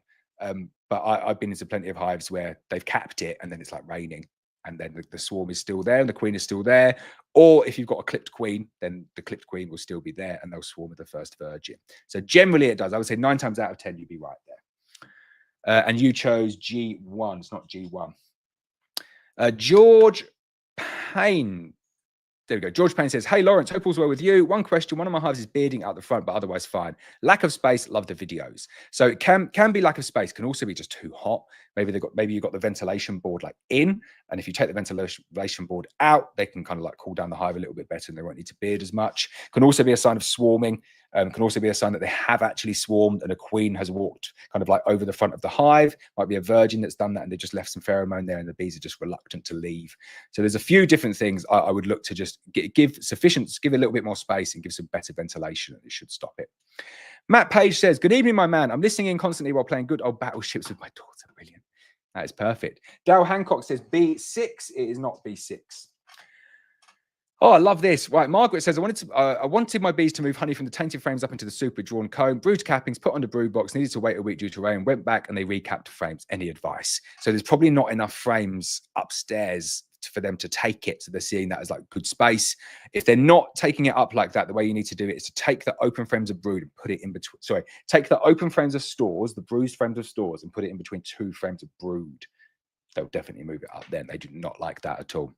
But I've been into plenty of hives where they've capped it and then it's like raining, and then the swarm is still there and the queen is still there. Or if you've got a clipped queen, then the clipped queen will still be there and they'll swarm with the first virgin. So generally, it does. I would say 9 times out of 10, you'd be right there. And you chose G1. It's not G1. George Payne. There we go. George Payne says, hey, Laurence, hope all's well with you. One question. One of my hives is bearding out the front, but otherwise fine. Lack of space. Love the videos. So it can be lack of space. Can also be just too hot. Maybe you've got the ventilation board like in, and if you take the ventilation board out, they can kind of like cool down the hive a little bit better and they won't need to beard as much. Can also be a sign of swarming. Can also be a sign that they have actually swarmed and a queen has walked kind of like over the front of the hive. Might be a virgin that's done that and they just left some pheromone there and the bees are just reluctant to leave. So there's a few different things I would look to just give a little bit more space and give some better ventilation, and it should stop it. Matt Page says, good evening, my man. I'm listening in constantly while playing good old battleships with my daughter. Brilliant. That is perfect. Dale Hancock says B6. It is not B6. Oh, I love this. Right, Margaret says, I wanted my bees to move honey from the tainted frames up into the super drawn comb, brood cappings, put on the brood box, needed to wait a week due to rain, went back and they recapped frames. Any advice? So there's probably not enough frames upstairs for them to take it. So they're seeing that as like good space. If they're not taking it up like that, the way you need to do it is to take the open frames of brood and put it in between. Sorry, take the open frames of stores, the bruised frames of stores, and put it in between 2 frames of brood. They'll definitely move it up then. They do not like that at all.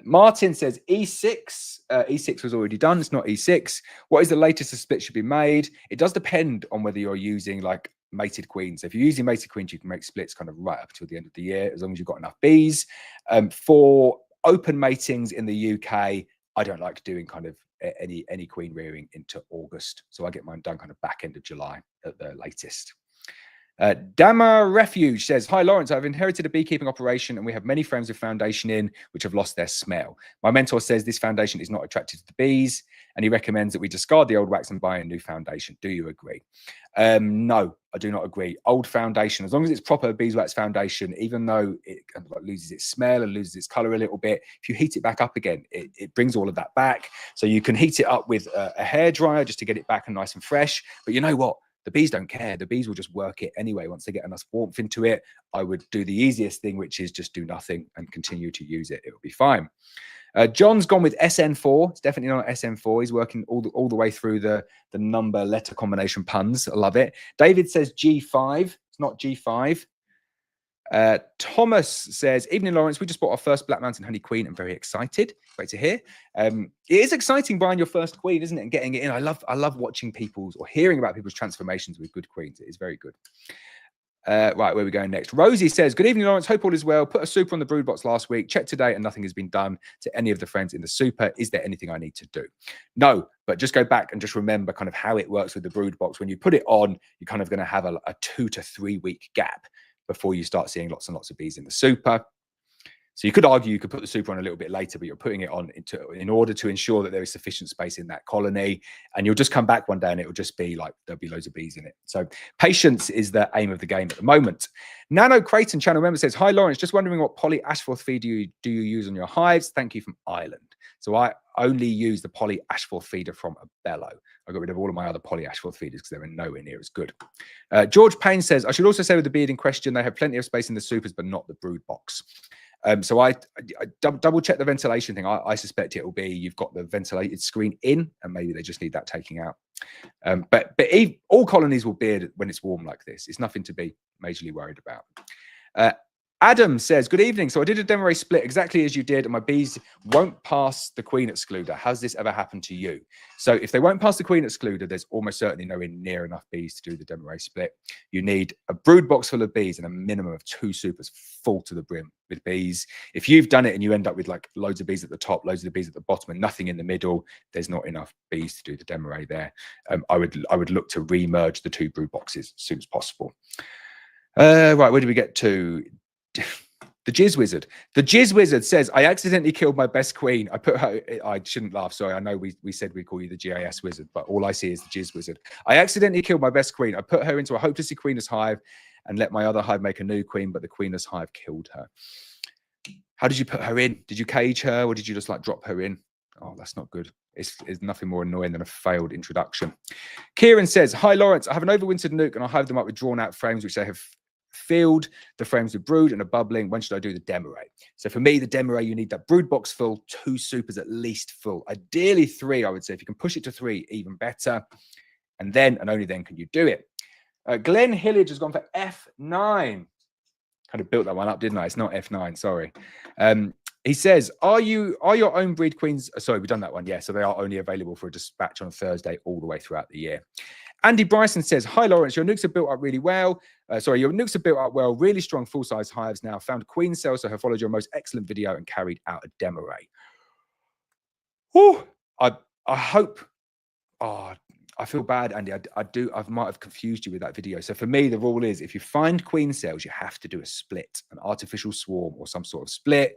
Martin says E6. E6 was already done. It's not E6. What is the latest the split should be made? It does depend on whether you're using like mated queens. If you're using mated queens, you can make splits kind of right up till the end of the year, as long as you've got enough bees. For open matings in the UK, I don't like doing kind of any queen rearing into August. So I get mine done kind of back end of July at the latest. Dama Refuge says, hi, Laurence, I've inherited a beekeeping operation and we have many frames of foundation in which have lost their smell. My mentor says this foundation is not attracted to the bees and he recommends that we discard the old wax and buy a new foundation. Do you agree? No, I do not agree. Old foundation, as long as it's proper beeswax foundation, even though it kind of like loses its smell and loses its color a little bit, if you heat it back up again, it brings all of that back. So you can heat it up with a hairdryer just to get it back and nice and fresh. But you know what? The bees don't care. The bees will just work it anyway. Once they get enough warmth into it, I would do the easiest thing, which is just do nothing and continue to use it. It will be fine. John's gone with SN4. It's definitely not SN4. He's working all the way through the number letter combination puns. I love it. David says G5. It's not G5. Thomas says, evening, Laurence. We just bought our first Black Mountain Honey Queen. I'm very excited. Great to hear. It is exciting buying your first queen, isn't it? And getting it in. I love watching people's or hearing about people's transformations with good queens. It is very good. Right, where are we going next? Rosie says, good evening, Laurence. Hope all is well. Put a super on the brood box last week. Checked today and nothing has been done to any of the friends in the super. Is there anything I need to do? No, but just go back and just remember kind of how it works with the brood box. When you put it on, you're kind of going to have a 2 to 3 week gap before you start seeing lots and lots of bees in the super. So you could argue you could put the super on a little bit later, but you're putting it on in order to ensure that there is sufficient space in that colony. And you'll just come back one day and it will just be like, there'll be loads of bees in it. So patience is the aim of the game at the moment. Nano Creighton channel member says, hi, Laurence, just wondering what poly ashforth feed do you use on your hives? Thank you from Ireland. So I only use the poly ashforth feeder from a bellow. I got rid of all of my other poly ashforth feeders because they were nowhere near as good. George Payne says, I should also say with the beard in question, they have plenty of space in the supers, but not the brood box. So I double check the ventilation thing. I suspect it will be you've got the ventilated screen in and maybe they just need that taking out. But all colonies will beard when it's warm like this. It's nothing to be majorly worried about. Adam says, good evening. So I did a Demarest split exactly as you did, and my bees won't pass the queen excluder. Has this ever happened to you? So if they won't pass the queen excluder, there's almost certainly nowhere near enough bees to do the Demarest split. You need a brood box full of bees and a minimum of 2 supers full to the brim with bees. If you've done it and you end up with like loads of bees at the top, loads of the bees at the bottom, and nothing in the middle, there's not enough bees to do the Demarest there. I would look to re-merge the 2 brood boxes as soon as possible. Right, where did we get to? The Jizz Wizard. The Jizz Wizard says, I accidentally killed my best queen. I put her, I shouldn't laugh, sorry. I know we said we call you the GIS Wizard, but all I see is the Jizz Wizard. I accidentally killed my best queen. I put her into a hopelessly queenless hive and let my other hive make a new queen, but the queenless hive killed her. How did you put her in? Did you cage her or did you just like drop her in? Oh, that's not good. It's nothing more annoying than a failed introduction. Kieran says, hi, Laurence. I have an overwintered nuke and I hive them up with drawn out frames, which they have filled the frames with brood and a bubbling. When should I do the Demarest? So for me, the Demarest, you need that brood box full, 2 supers at least full. Ideally 3, I would say. If you can push it to 3, even better. And then, and only then, can you do it. Glenn Hillage has gone for F9. Kind of built that one up, didn't I? It's not F9, sorry. He says, are your own breed queens? Sorry, we've done that one. Yeah, so they are only available for a dispatch on Thursday all the way throughout the year. Andy Bryson says, hi, Laurence, your nukes are built up really well. Your nukes are built up well, really strong full-size hives now. Found queen cells, so have followed your most excellent video and carried out a Demarest. Whew, I hope, I feel bad, Andy. I might have confused you with that video. So for me, the rule is if you find queen cells, you have to do a split, an artificial swarm or some sort of split.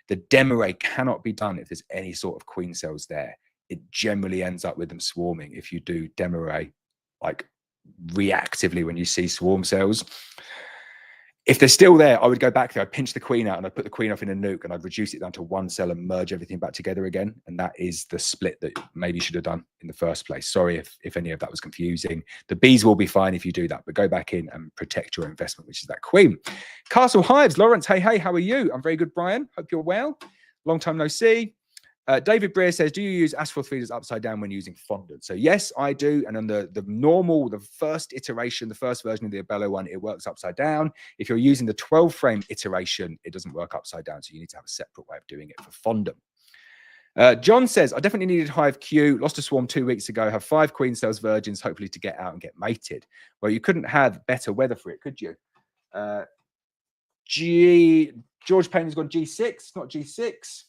The Demarest cannot be done if there's any sort of queen cells there. It generally ends up with them swarming if you do Demarest like reactively when you see swarm cells. If they're still there, I would go back there, I'd pinch the queen out and I'd put the queen off in a nuke and I'd reduce it down to 1 cell and merge everything back together again. And that is the split that maybe you should have done in the first place. Sorry if any of that was confusing. The bees will be fine if you do that, but go back in and protect your investment, which is that queen. Castle Hives, Laurence, hey, how are you? I'm very good, Brian. Hope you're well. Long time no see. David Breer says, do you use asphodel feeders upside down when using fondant? So yes, I do. And on the first iteration, the first version of the Abello one, it works upside down. If you're using the 12 frame iteration, it doesn't work upside down. So you need to have a separate way of doing it for fondant. John says, I definitely needed Hive Q. Lost a swarm 2 weeks ago. Have 5 queen cells virgins, hopefully to get out and get mated. Well, you couldn't have better weather for it, could you? George Payne has gone G6, not G6.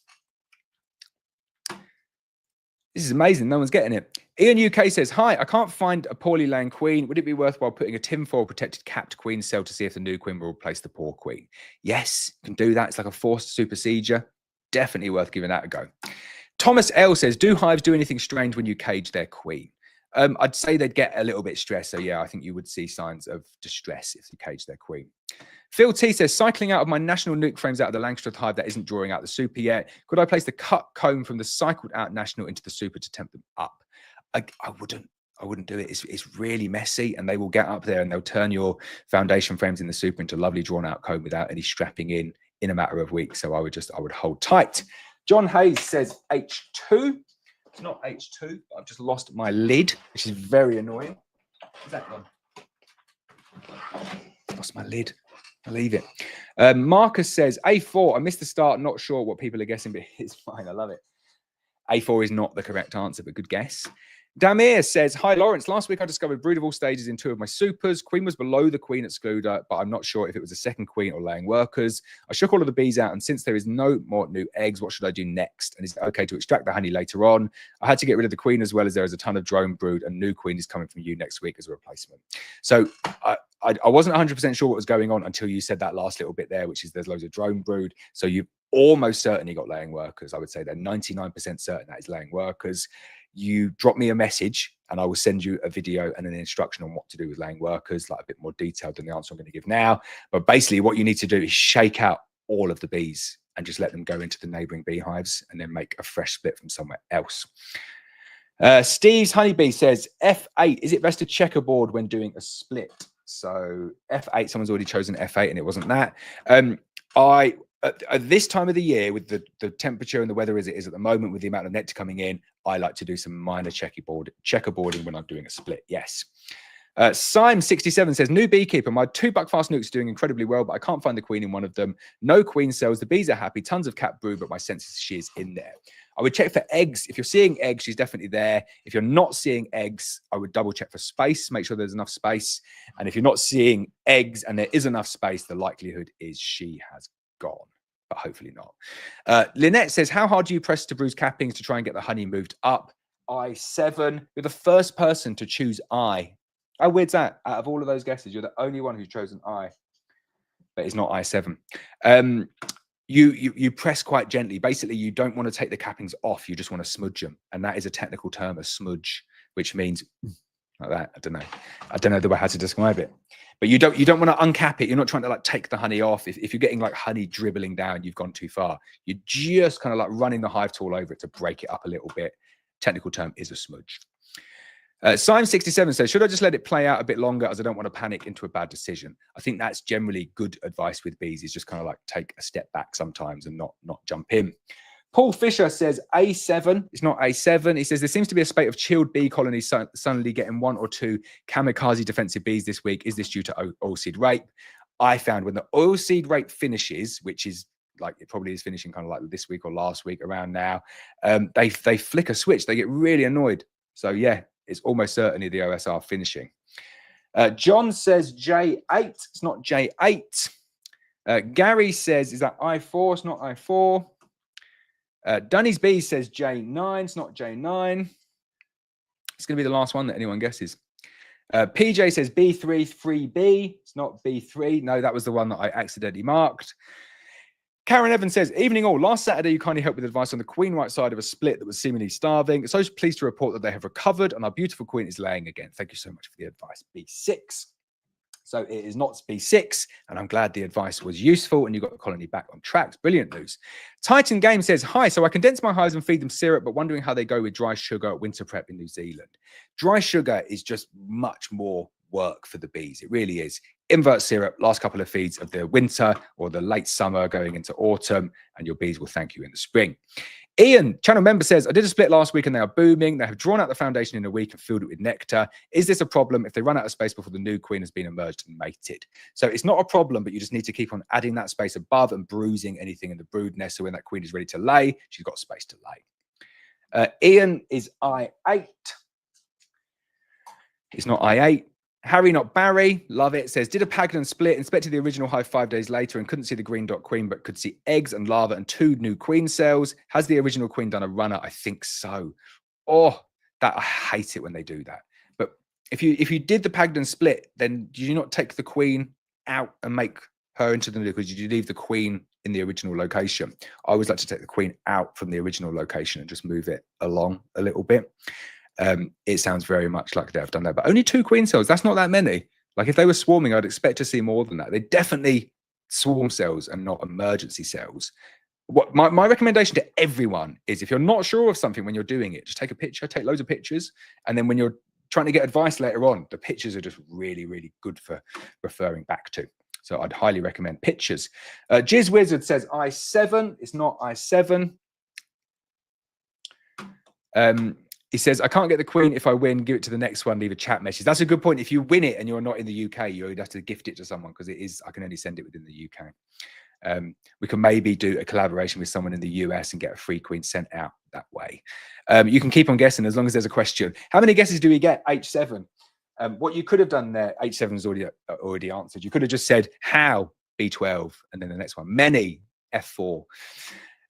This is amazing. No one's getting it. Ian UK says, hi, I can't find a poorly laying queen. Would it be worthwhile putting a tinfoil protected capped queen cell to see if the new queen will replace the poor queen? Yes, you can do that. It's like a forced supersedure. Definitely worth giving that a go. Thomas L says, do hives do anything strange when you cage their queen? I'd say they'd get a little bit stressed. So yeah, I think you would see signs of distress if you cage their queen. Phil T says, cycling out of my national nuke frames out of the Langstroth hive that isn't drawing out the super yet. Could I place the cut comb from the cycled out national into the super to tempt them up? I wouldn't do it. It's really messy and they will get up there and they'll turn your foundation frames in the super into lovely drawn out comb without any strapping in a matter of weeks. So I would hold tight. John Hayes says H2. It's not H2. I've just lost my lid, which is very annoying. Where's that gone? Lost my lid. I leave it. Marcus says A4. I missed the start. Not sure what people are guessing, but it's fine. I love it. A4 is not the correct answer, but good guess. Damir says, hi, Laurence. Last week I discovered brood of all stages in 2 of my supers. Queen was below the queen excluder, but I'm not sure if it was a second queen or laying workers. I shook all of the bees out, and since there is no more new eggs, what should I do next? And is it okay to extract the honey later on? I had to get rid of the queen as well, as there is a ton of drone brood, and new queen is coming from you next week as a replacement. So I wasn't 100% sure what was going on until you said that last little bit there, which is there's loads of drone brood. So you've almost certainly got laying workers. I would say they're 99% certain that is laying workers. You drop me a message and I will send you a video and an instruction on what to do with laying workers, like a bit more detailed than the answer I'm going to give now. But basically what you need to do is shake out all of the bees and just let them go into the neighboring beehives and then make a fresh split from somewhere else. Steve's Honeybee says, F8, is it best to checkerboard when doing a split? So F8, someone's already chosen F8 and it wasn't that. At this time of the year, with the temperature and the weather as it is at the moment, with the amount of nectar coming in, I like to do some minor checkerboarding when I'm doing a split, yes. Syme67 says, new beekeeper. My 2 buckfast nukes are doing incredibly well, but I can't find the queen in one of them. No queen cells. The bees are happy. Tons of cat brood, but my sense is she is in there. I would check for eggs. If you're seeing eggs, she's definitely there. If you're not seeing eggs, I would double check for space, make sure there's enough space. And if you're not seeing eggs and there is enough space, the likelihood is she has gone, but hopefully not. Lynette says, how hard do you press to bruise cappings to try and get the honey moved up? I7. You're the first person to choose I. How weird's that? Out of all of those guesses, you're the only one who's chosen I, but it's not I7. You press quite gently. Basically, you don't want to take the cappings off. You just want to smudge them, and that is a technical term, a smudge, which means like that. I don't know the way how to describe it. But you don't want to uncap it. You're not trying to like take the honey off. If you're getting like honey dribbling down, you've gone too far. You're just kind of like running the hive tool over it to break it up a little bit. Technical term is a smudge. Syme67 says, should I just let it play out a bit longer as I don't want to panic into a bad decision? I think that's generally good advice with bees, is just kind of like take a step back sometimes and not jump in. Paul Fisher says A7. It's not A7. He says, there seems to be a spate of chilled bee colonies suddenly getting 1 or 2 kamikaze defensive bees this week. Is this due to oilseed rape? I found when the oilseed rape finishes, which is like it probably is finishing kind of like this week or last week around now, they flick a switch. They get really annoyed. So yeah, it's almost certainly the OSR finishing. John says J8. It's not J8. Gary says, is that I4? It's not I4. Dunny's B says J9. It's not J9. It's going to be the last one that anyone guesses. PJ says B3, 3B. It's not B3. No, that was the one that I accidentally marked. Karen Evans says, evening all. Last Saturday, you kindly helped with advice on the queen right side of a split that was seemingly starving. So pleased to report that they have recovered and our beautiful queen is laying again. Thank you so much for the advice. B6. So it is not B6, and I'm glad the advice was useful and you got the colony back on track. Brilliant news. Titan Game says, hi, so I condense my hives and feed them syrup, but wondering how they go with dry sugar at winter prep in New Zealand. Dry sugar is just much more work for the bees. It really is. Invert syrup, last couple of feeds of the winter or the late summer going into autumn, and your bees will thank you in the spring. Ian, channel member, says, I did a split last week and they are booming. They have drawn out the foundation in a week and filled it with nectar. Is this a problem if they run out of space before the new queen has been emerged and mated? So it's not a problem, but you just need to keep on adding that space above and bruising anything in the brood nest. So when that queen is ready to lay, she's got space to lay. Ian is I8. It's not I8. Harry, not Barry, love it, says, did a Pagan split, inspected the original hive 5 days later and couldn't see the green dot queen, but could see eggs and larvae and 2 new queen cells. Has the original queen done a runner? I think so. Oh, that I hate it when they do that. But if you did the Pagan split, then did you not take the queen out and make her into the new? Because you leave the queen in the original location. I always like to take the queen out from the original location and just move it along a little bit. It sounds very much like they've done that, but only 2 queen cells. That's not that many. Like if they were swarming, I'd expect to see more than that. They're definitely swarm cells and not emergency cells. What my recommendation to everyone is, if you're not sure of something when you're doing it, just take a picture, take loads of pictures. And then when you're trying to get advice later on, the pictures are just really, really good for referring back to. So I'd highly recommend pictures. Jizz Wizard says I7. It's not I7. He says, I can't get the queen. If I win, give it to the next one, leave a chat message. That's a good point. If you win it and you're not in the UK, you would have to gift it to someone, because it is, I can only send it within the UK. We can maybe do a collaboration with someone in the US and get a free queen sent out that way. You can keep on guessing as long as there's a question. How many guesses do we get? H7. What you could have done there, H7 is already answered. You could have just said how, B12, and then the next one, many, F4.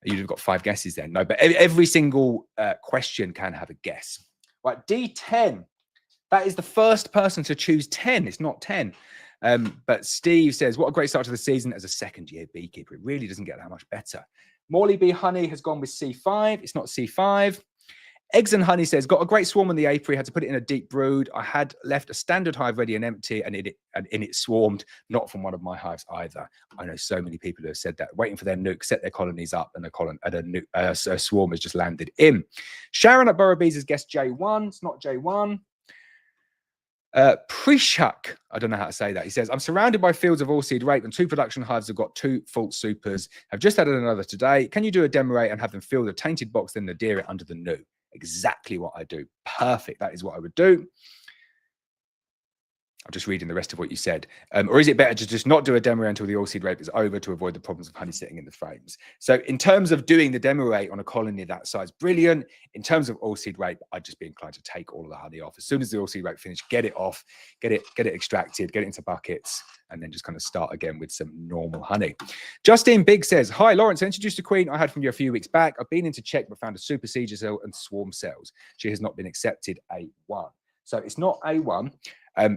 You'd have got 5 guesses then. No, but every single question can have a guess. Right, D10. That is the first person to choose 10. It's not 10. But Steve says, what a great start to the season as a second-year beekeeper. It really doesn't get that much better. Morley Bee Honey has gone with C5. It's not C5. Eggs and Honey says, got a great swarm in the apiary, had to put it in a deep brood. I had left a standard hive ready and empty, and it swarmed, not from one of my hives either. I know so many people who have said that, waiting for their nuke, set their colonies up, and a swarm has just landed in. Sharon at Borough Bees has guessed J1. It's not J1. Prishak, I don't know how to say that. He says, I'm surrounded by fields of all-seed rape and 2 production hives have got 2 false supers. Have just added another today. Can you do a demo rate and have them fill the tainted box, then adhere it under the new? Exactly what I do. Perfect. That is what I would do. I'm just reading the rest of what you said. Or is it better to just not do a demo until the all-seed rape is over to avoid the problems of honey sitting in the frames? So in terms of doing the demo rate on a colony that size, brilliant. In terms of all-seed rape, I'd just be inclined to take all of the honey off. As soon as the all-seed rape finished, get it off, get it extracted, get it into buckets, and then just kind of start again with some normal honey. Justine Big says, hi, Laurence, I introduced a queen I had from you a few weeks back. I've been in to check, but found a supersedure cell and swarm cells. She has not been accepted A1. So it's not A1.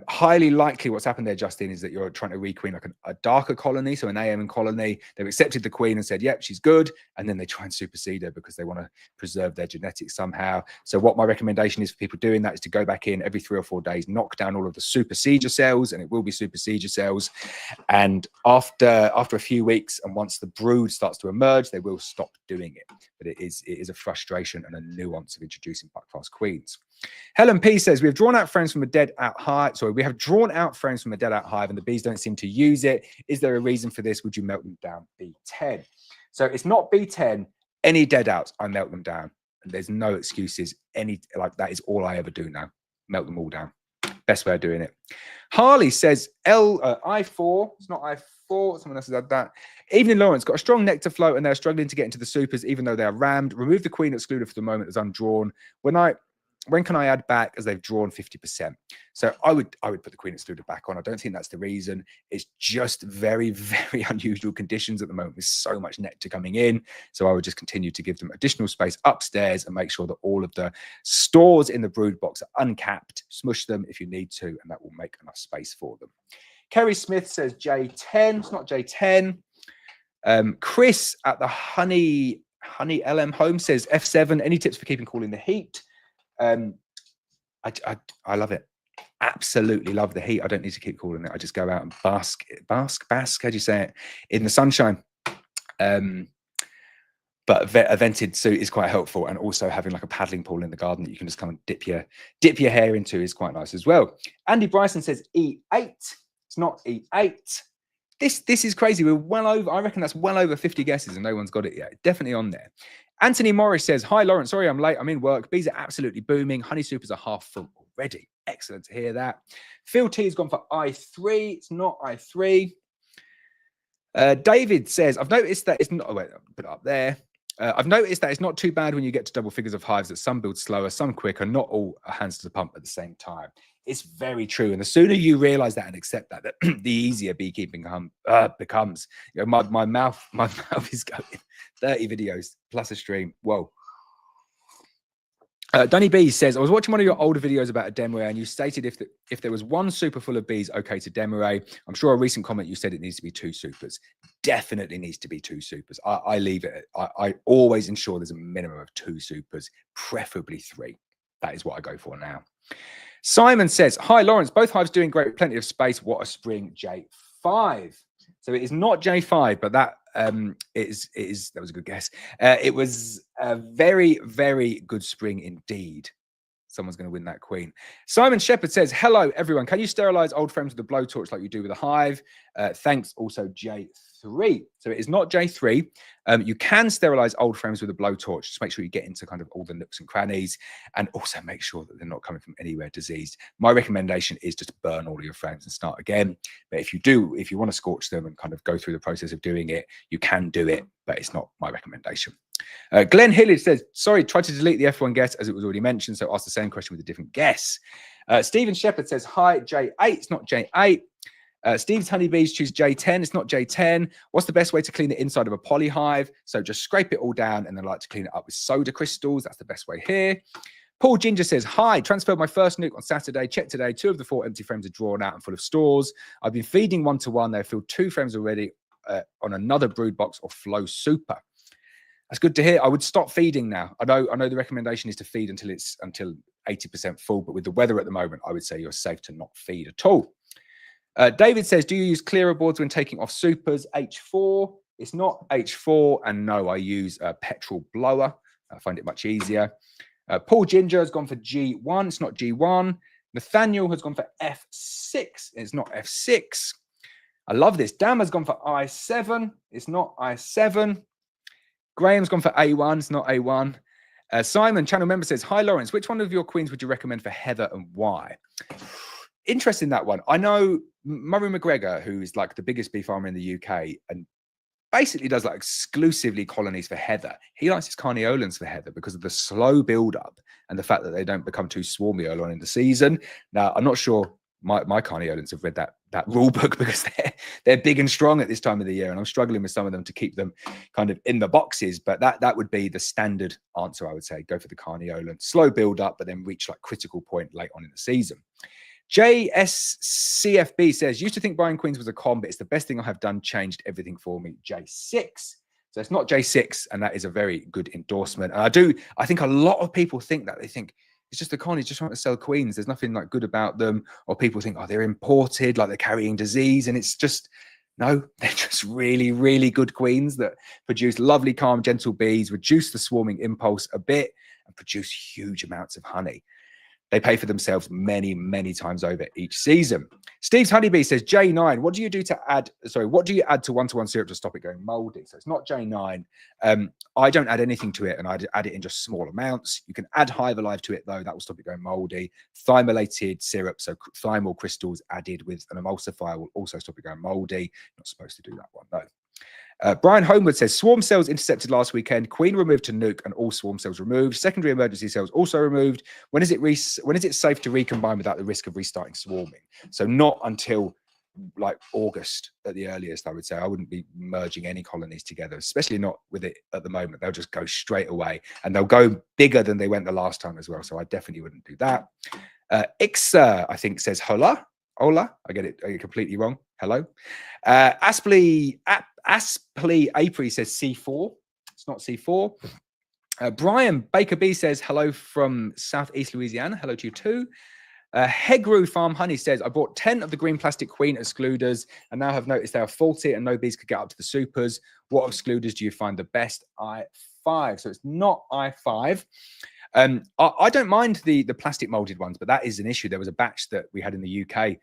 Highly likely what's happened there, Justine, is that you're trying to requeen like a darker colony, so an AM colony. They've accepted the queen and said, yep, she's good. And then they try and supersede her because they want to preserve their genetics somehow. So what my recommendation is for people doing that is to go back in every 3 or 4 days, knock down all of the supersedure cells, and it will be supersedure cells. And after a few weeks, and once the brood starts to emerge, they will stop doing it. But it is a frustration and a nuance of introducing buck-fast queens. Helen P says, we have drawn out frames from a dead out hive. Sorry, we have drawn out frames from a dead out hive and the bees don't seem to use it. Is there a reason for this? Would you melt them down? B10. So it's not B10. Any dead outs, I melt them down. And there's no excuses. That is all I ever do now. Melt them all down. Best way of doing it. Harley says, I4. It's not I4. Someone else has had that. Evening, Laurence. Got a strong nectar flow and they're struggling to get into the supers, even though they are rammed. Remove the queen excluded for the moment as undrawn. When can I add back as they've drawn 50%? So I would put the queen excluded back on. I don't think that's the reason. It's just very, very unusual conditions at the moment with so much nectar coming in. So I would just continue to give them additional space upstairs and make sure that all of the stores in the brood box are uncapped. Smush them if you need to, and that will make enough space for them. Kerry Smith says J10. It's not J10. Chris at the Honey LM Home says F7. Any tips for keeping cool in the heat? I love it. Absolutely love the heat. I don't need to keep cooling it. I just go out and bask. How do you say it? In the sunshine. But a vented suit is quite helpful, and also having like a paddling pool in the garden that you can just come and dip your hair into is quite nice as well. Andy Bryson says E8. It's not E8. This is crazy. We're well over. I reckon that's well over 50 guesses, and no one's got it yet. Definitely on there. Anthony Morris says, hi, Laurence. Sorry, I'm late. I'm in work. Bees are absolutely booming. Honey supers are half full already. Excellent to hear that. Phil T has gone for I3. It's not I3. David says, I've noticed that it's not. Oh, wait, I'll put it up there. I've noticed that it's not too bad when you get to double figures of hives, that some build slower, some quicker, not all hands to the pump at the same time. It's very true. And the sooner you realize that and accept that the easier beekeeping becomes. You know, my mouth is going 30 videos plus a stream. Whoa. Dunny B says, I was watching one of your older videos about a demo and you stated if there was one super full of bees, okay to demo. I'm sure a recent comment you said it needs to be 2 supers. Definitely needs to be 2 supers. I leave it. I always ensure there's a minimum of 2 supers, preferably 3. That is what I go for now. Simon says, hi, Laurence. Both hives doing great, plenty of space. What a spring, J5. So it is not J5, but that that was a good guess. It was a very, very good spring indeed. Someone's going to win that queen. Simon Shepherd says, hello, everyone. Can you sterilize old frames with a blowtorch like you do with a hive? Thanks. Also, J3. So it is not J3. You can sterilize old frames with a blowtorch. Just make sure you get into kind of all the nooks and crannies, and also make sure that they're not coming from anywhere diseased. My recommendation is just burn all of your frames and start again. But if you want to scorch them and kind of go through the process of doing it, you can do it, but it's not my recommendation. Glenn Hillage says, sorry, try to delete the F1 guess as it was already mentioned, so ask the same question with a different guess. Stephen Shepherd says, hi, J8. It's not J8. Steve's honeybees choose J10. It's not J10. What's the best way to clean the inside of a polyhive? So just scrape it all down and then I like to clean it up with soda crystals. That's the best way here. Paul Ginger says, hi, transferred my first nuke on Saturday. Check today. 2 of the 4 empty frames are drawn out and full of stores. I've been feeding 1-to-1. They've filled 2 frames already on another brood box or flow super. That's good to hear. I would stop feeding now. I know the recommendation is to feed until 80% full, but with the weather at the moment, I would say you're safe to not feed at all. David says, do you use clearer boards when taking off supers? H4. It's not H4. And no, I use a petrol blower. I find it much easier. Paul Ginger has gone for G1. It's not G1. Nathaniel has gone for F6. It's not F6. I love this. Dam has gone for I7. It's not I7. Graham's gone for A1. It's not A1. Simon, channel member, says, hi, Laurence. Which one of your queens would you recommend for Heather and why? interesting, that one. I know Murray McGregor, who's like the biggest bee farmer in the UK and basically does like exclusively colonies for heather. He likes his carniolan's for heather because of the slow build-up and the fact that they don't become too swarmy early on in the season. Now, I'm not sure my carniolans have read that rule book, because they're big and strong at this time of the year, and I'm struggling with some of them to keep them kind of in the boxes. But that would be the standard answer, I would say. Go for the carniolan, slow build-up, but then reach like critical point late on in the season. JSCFB says, used to think buying queens was a con, but it's the best thing I have done, changed everything for me. J6. So it's not J6, and that is a very good endorsement. And I think a lot of people think that. They think it's just the con, he's just trying to sell queens. There's nothing like good about them. Or people think, oh, they're imported, like they're carrying disease. And it's just, no, they're just really, really good queens that produce lovely, calm, gentle bees, reduce the swarming impulse a bit, and produce huge amounts of honey. They pay for themselves many, many times over each season. Steve's Honeybee says, J9, what do you add to one-to-one syrup to stop it going moldy? So it's not J9. I don't add anything to it, and I add it in just small amounts. You can add Hive Alive to it, though. That will stop it going moldy. Thymolated syrup, so thymol crystals added with an emulsifier, will also stop it going moldy. Not supposed to do that one, though. Brian Homewood says, swarm cells intercepted last weekend, queen removed to nuke and all swarm cells removed, secondary emergency cells also removed. When is it safe to recombine without the risk of restarting swarming? So not until like August at the earliest, I would say. I wouldn't be merging any colonies together, especially not with it at the moment. They'll just go straight away, and they'll go bigger than they went the last time as well. So I definitely wouldn't do that. Ixer, I think, says hola. I get it completely wrong. Hello. Aspley Apri says C4. It's not C4. Brian Baker B says hello from Southeast Louisiana. Hello to you too. Hegru Farm Honey says, I bought 10 of the green plastic queen excluders and now have noticed they are faulty and no bees could get up to the supers. What excluders do you find the best? I5. So it's not I5. I don't mind the plastic molded ones, but that is an issue. There was a batch that we had in the UK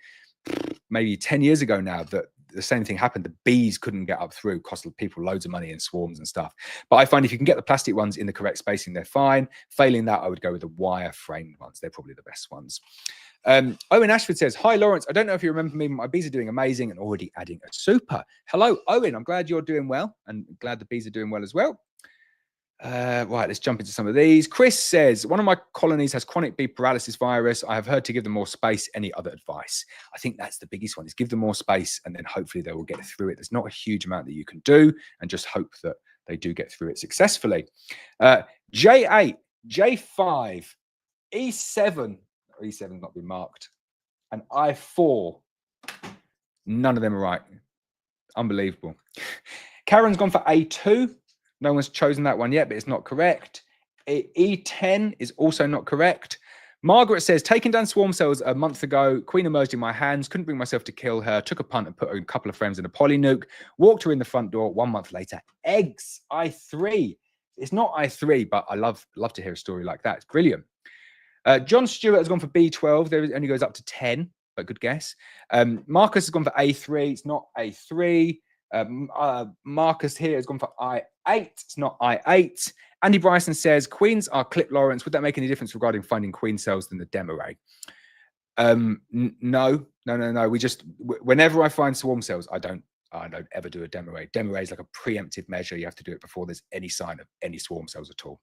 maybe 10 years ago now that the same thing happened. The bees couldn't get up through, cost people loads of money in swarms and stuff. But I find if you can get the plastic ones in the correct spacing, they're fine. Failing that, I would go with the wire framed ones. They're probably the best ones. Owen Ashford says, hi, Laurence. I don't know if you remember me, but my bees are doing amazing and already adding a super. Hello, Owen. I'm glad you're doing well and glad the bees are doing well as well. Right, let's jump into some of these. Chris says, one of my colonies has chronic bee paralysis virus. I have heard to give them more space. Any other advice? I think that's the biggest one, is give them more space and then hopefully they will get through it. There's not a huge amount that you can do, and just hope that they do get through it successfully. J8, J5, E7, E7's not been marked, and I4. None of them are right. Unbelievable. Karen's gone for A2. No one's chosen that one yet, but it's not correct. E10 is also not correct. Margaret says, taking down swarm cells a month ago, queen emerged in my hands, couldn't bring myself to kill her, took a punt and put a couple of frames in a poly nuke, walked her in the front door. 1 month later, eggs, I3. It's not I3, but I love to hear a story like that. It's brilliant. John Stewart has gone for B12. There only goes up to 10, but good guess. Marcus has gone for A3. It's not A3. Marcus here has gone for I8. It's not I8. Andy Bryson says, queens are clipped, Laurence. Would that make any difference regarding finding queen cells than the demoray? No. We just, whenever I find swarm cells, I don't ever do a demoray. Demoray is like a preemptive measure. You have to do it before there's any sign of any swarm cells at all.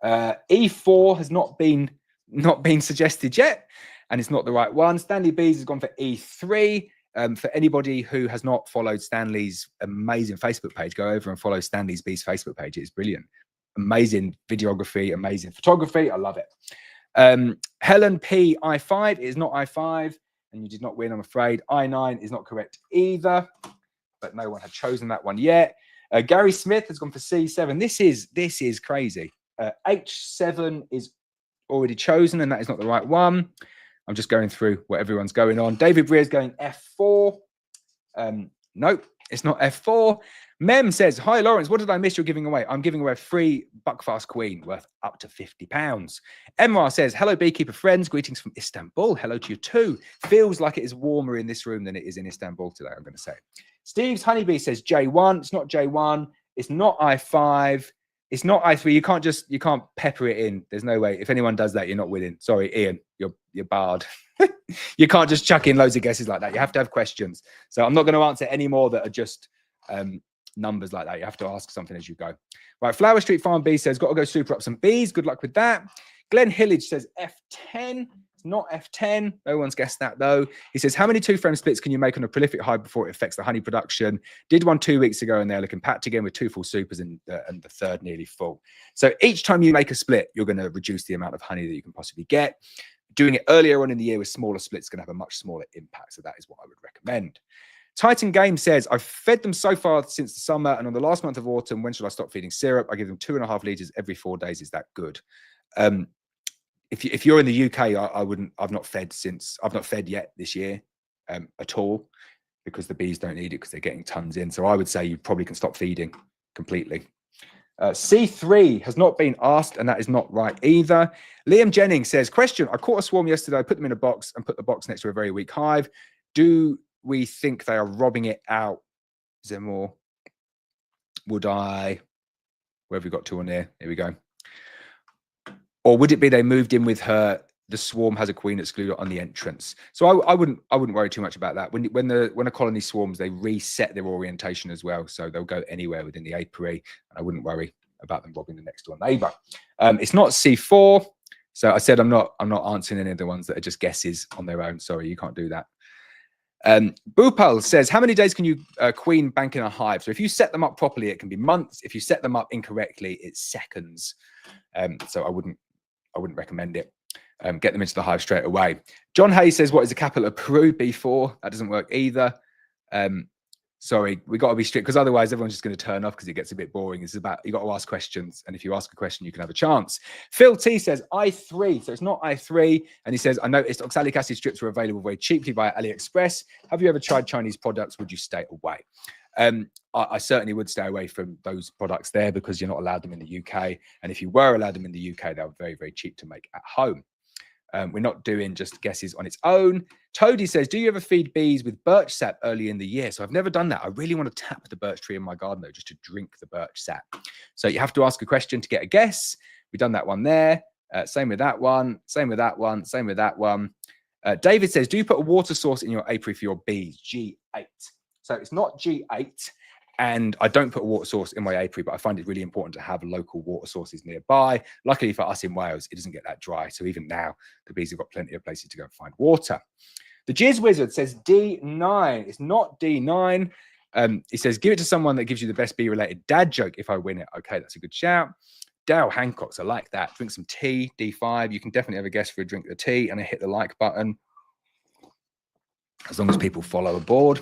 E4 has not been suggested yet, and it's not the right one. Stanley Bees has gone for E3. For anybody who has not followed Stanley's amazing Facebook page, go over and follow Stanley's Bees Facebook page. It's brilliant. Amazing videography, amazing photography. I love it. Helen P, I5 is not I5, and you did not win, I'm afraid. I9 is not correct either, but no one had chosen that one yet. Gary Smith has gone for C7. This is crazy. H7 is already chosen, and that is not the right one. I'm just going through what everyone's going on. David Breer's going F4. Nope, it's not F4. Mem says, hi, Laurence, what did I miss you're giving away? I'm giving away a free Buckfast Queen worth up to £50. Emra says, hello, beekeeper friends. Greetings from Istanbul. Hello to you too. Feels like it is warmer in this room than it is in Istanbul today, I'm going to say. Steve's Honeybee says J1. It's not J1. It's not I5. It's not I3. You can't pepper it in. There's no way. If anyone does that, you're not winning. Sorry, Ian, you're barred. You can't just chuck in loads of guesses like that. You have to have questions. So I'm not going to answer any more that are just numbers like that. You have to ask something as you go. Right, Flower Street Farm B says, got to go super up some bees. Good luck with that. Glenn Hillage says F10. It's not F10. No one's guessed that, though. He says, how many two-frame splits can you make on a prolific hive before it affects the honey production? Did one 2 weeks ago, and they're looking packed again with 2 full supers and the third nearly full. So each time you make a split, you're going to reduce the amount of honey that you can possibly get. Doing it earlier on in the year with smaller splits is going to have a much smaller impact. So that is what I would recommend. Titan Game says, I've fed them so far since the summer, and on the last month of autumn, when should I stop feeding syrup? I give them 2.5 litres every 4 days. Is that good? If you're in the UK, I wouldn't. I've not fed yet this year at all, because the bees don't need it because they're getting tons in. So I would say you probably can stop feeding completely. C3 has not been asked, and that is not right either. Liam Jennings says, question, I caught a swarm yesterday, I put them in a box and put the box next to a very weak hive. Do we think they are robbing it out? Is there more? Would I, where have we got to on there? Here we go. Or would it be they moved in with her? The swarm has a queen excluder on the entrance. So I wouldn't worry too much about that. When a colony swarms, they reset their orientation as well. So they'll go anywhere within the apiary. And I wouldn't worry about them robbing the next door neighbor. It's not C4. So I said I'm not answering any of the ones that are just guesses on their own. Sorry, you can't do that. Bhupal says, how many days can you queen bank in a hive? So if you set them up properly, it can be months. If you set them up incorrectly, it's seconds. So I wouldn't recommend it. Get them into the hive straight away. John Hayes says, what is the capital of Peru? B4. That doesn't work either. Sorry, we got to be strict, because otherwise everyone's just going to turn off because it gets a bit boring. It's about, you got to ask questions, and if you ask a question, you can have a chance. Phil T says I3, so it's not I3, and he says, I noticed oxalic acid strips were available very cheaply via AliExpress. Have you ever tried Chinese products? Would you stay away? I certainly would stay away from those products there, because you're not allowed them in the UK, and if you were allowed them in the UK, they were very, very cheap to make at home. We're not doing just guesses on its own. Toady says, do you ever feed bees with birch sap early in the year? So I've never done that. I really want to tap the birch tree in my garden, though, just to drink the birch sap. So you have to ask a question to get a guess. We've done that one there. Same with that one. Same with that one. Same with that one. David says, do you put a water source in your apiary for your bees? G8. So it's not G8. And I don't put a water source in my apiary, but I find it really important to have local water sources nearby. Luckily for us in Wales, it doesn't get that dry. So even now, the bees have got plenty of places to go and find water. The Jizz Wizard says D9. It's not D9. He says, give it to someone that gives you the best bee-related dad joke if I win it. Okay, that's a good shout. Dale Hancock's, I like that. Drink some tea, D5. You can definitely have a guess for a drink of tea, and I hit the like button, as long as people follow aboard.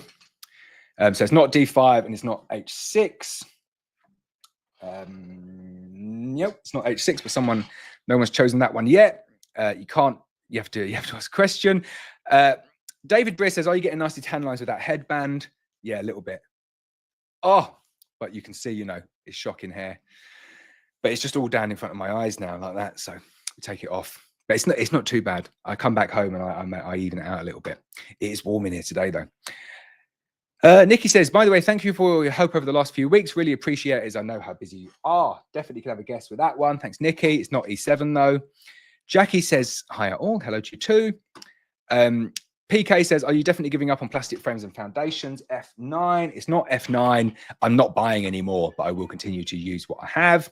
So it's not D5 and it's not H6. Nope, it's not H6, but no one's chosen that one yet. You have to ask a question. David Briss says, are you getting nasty tan lines with that headband? Yeah, a little bit. Oh, but you can see, it's shocking hair. But it's just all down in front of my eyes now like that. So we take it off. But it's not too bad. I come back home and I even it out a little bit. It is warm in here today, though. Nikki says, by the way, thank you for your help over the last few weeks. Really appreciate it, as I know how busy you are. Definitely can have a guess with that one. Thanks, Nikki. It's not E7, though. Jackie says, hi all. Hello to you too. PK says, are you definitely giving up on plastic frames and foundations? F9. It's not F9. I'm not buying anymore, but I will continue to use what I have.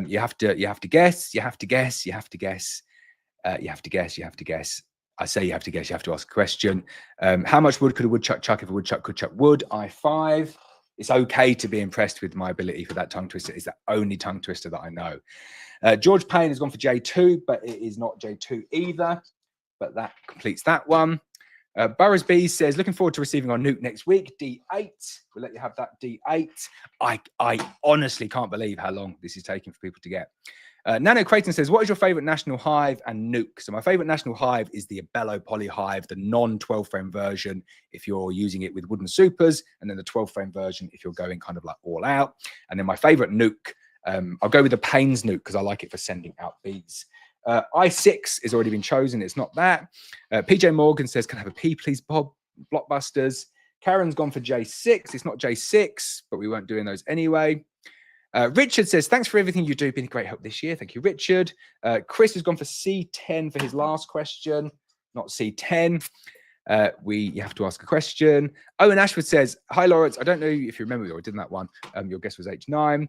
You have to guess. You have to guess. You have to guess. You have to guess. You have to guess. I say you have to guess, you have to ask a question. How much wood could a woodchuck chuck if a woodchuck could chuck wood? I5. It's okay to be impressed with my ability for that tongue twister. It's the only tongue twister that I know. George Payne has gone for J2, but it is not J2 either. But that completes that one. Burrows B says, looking forward to receiving our nuke next week. D8. We'll let you have that D8. I honestly can't believe how long this is taking for people to get. Nano Creighton says, what is your favorite national hive and nuke? So my favorite national hive is the Abello Poly Hive, the non-12 frame version if you're using it with wooden supers, and then the 12 frame version if you're going kind of like all out. And then my favorite nuke, I'll go with the Paynes nuke because I like it for sending out bees. I6 has already been chosen. It's not that. PJ Morgan says, can I have a P, please, Bob? Blockbusters. Karen's gone for J6. It's not J6, but we weren't doing those anyway. Richard says, thanks for everything you do. Been a great help this year. Thank you, Richard. Chris has gone for C10 for his last question, not C10. You have to ask a question. Owen Ashford says, hi, Laurence. I don't know if you remember or did that one. Your guess was H9.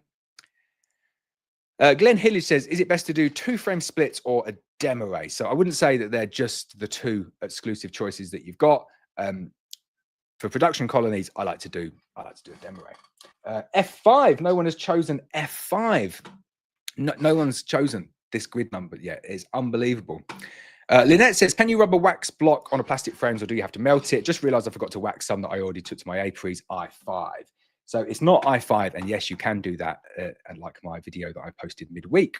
Glenn Hillage says, is it best to do 2-frame splits or a demo race? So I wouldn't say that they're just the two exclusive choices that you've got. For production colonies, I like to do a demo race. F5, no one has chosen F5. No one's chosen this grid number yet. It's unbelievable. Lynette says, can you rub a wax block on a plastic frames or do you have to melt it? Just realized I forgot to wax some that I already took to my apiaries, I5. So it's not I5, and yes, you can do that, and like my video that I posted midweek.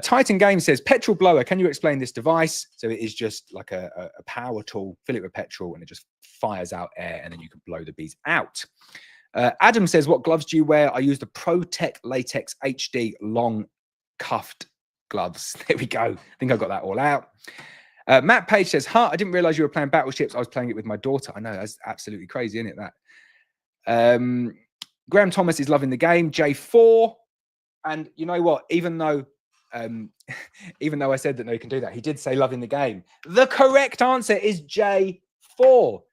Titan Games says, petrol blower, can you explain this device? So it is just like a power tool, fill it with petrol, and it just fires out air, and then you can blow the bees out. Adam says, what gloves do you wear? I use the ProTech Latex HD long cuffed gloves. There we go. I think I got that all out. Matt Page says, I didn't realize you were playing battleships. I was playing it with my daughter. I know, that's absolutely crazy, isn't it, that? Graham Thomas is loving the game. J4. And you know what? Even though I said that no, you can do that, he did say loving the game. The correct answer is J4.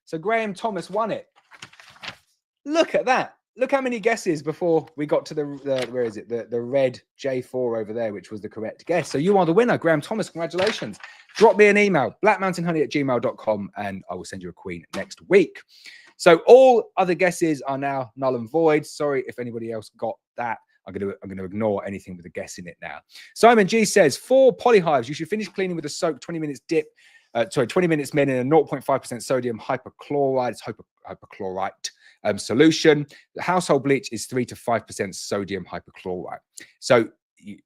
So Graham Thomas won it. Look at that. Look how many guesses before we got to the where is it? The red J4 over there, which was the correct guess. So you are the winner, Graham Thomas. Congratulations. Drop me an email, blackmountainhoney@gmail.com, and I will send you a queen next week. So all other guesses are now null and void. Sorry if anybody else got that. I'm going to ignore anything with a guess in it now. Simon G says, for polyhives, you should finish cleaning with a soak 20 minutes dip. 20 minutes min in a 0.5% sodium hypochlorite. It's hypochlorite solution. The household bleach is 3 to 5% sodium hypochlorite. So you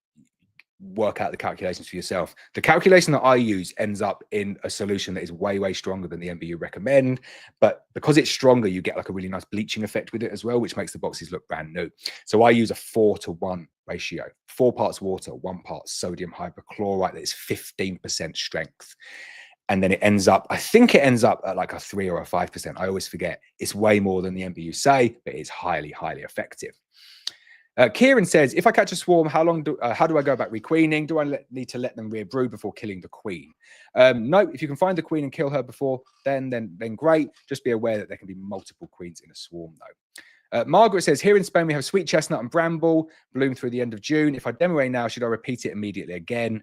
work out the calculations for yourself. The calculation that I use ends up in a solution that is way, way stronger than the MBU recommend. But because it's stronger, you get like a really nice bleaching effect with it as well, which makes the boxes look brand new. So I use a 4-to-1 ratio, 4 parts water, 1 part sodium hypochlorite that is 15% strength. And then it ends up, I think it ends up at like a 3 or a 5%. I always forget. It's way more than the MBU say, but it's highly, highly effective. Kieran says, if I catch a swarm, how do I go about requeening? Do I need to let them rear brood before killing the queen? No, if you can find the queen and kill her before, then great. Just be aware that there can be multiple queens in a swarm, though. Margaret says, here in Spain, we have sweet chestnut and bramble bloom through the end of June. If I demo now, should I repeat it immediately again?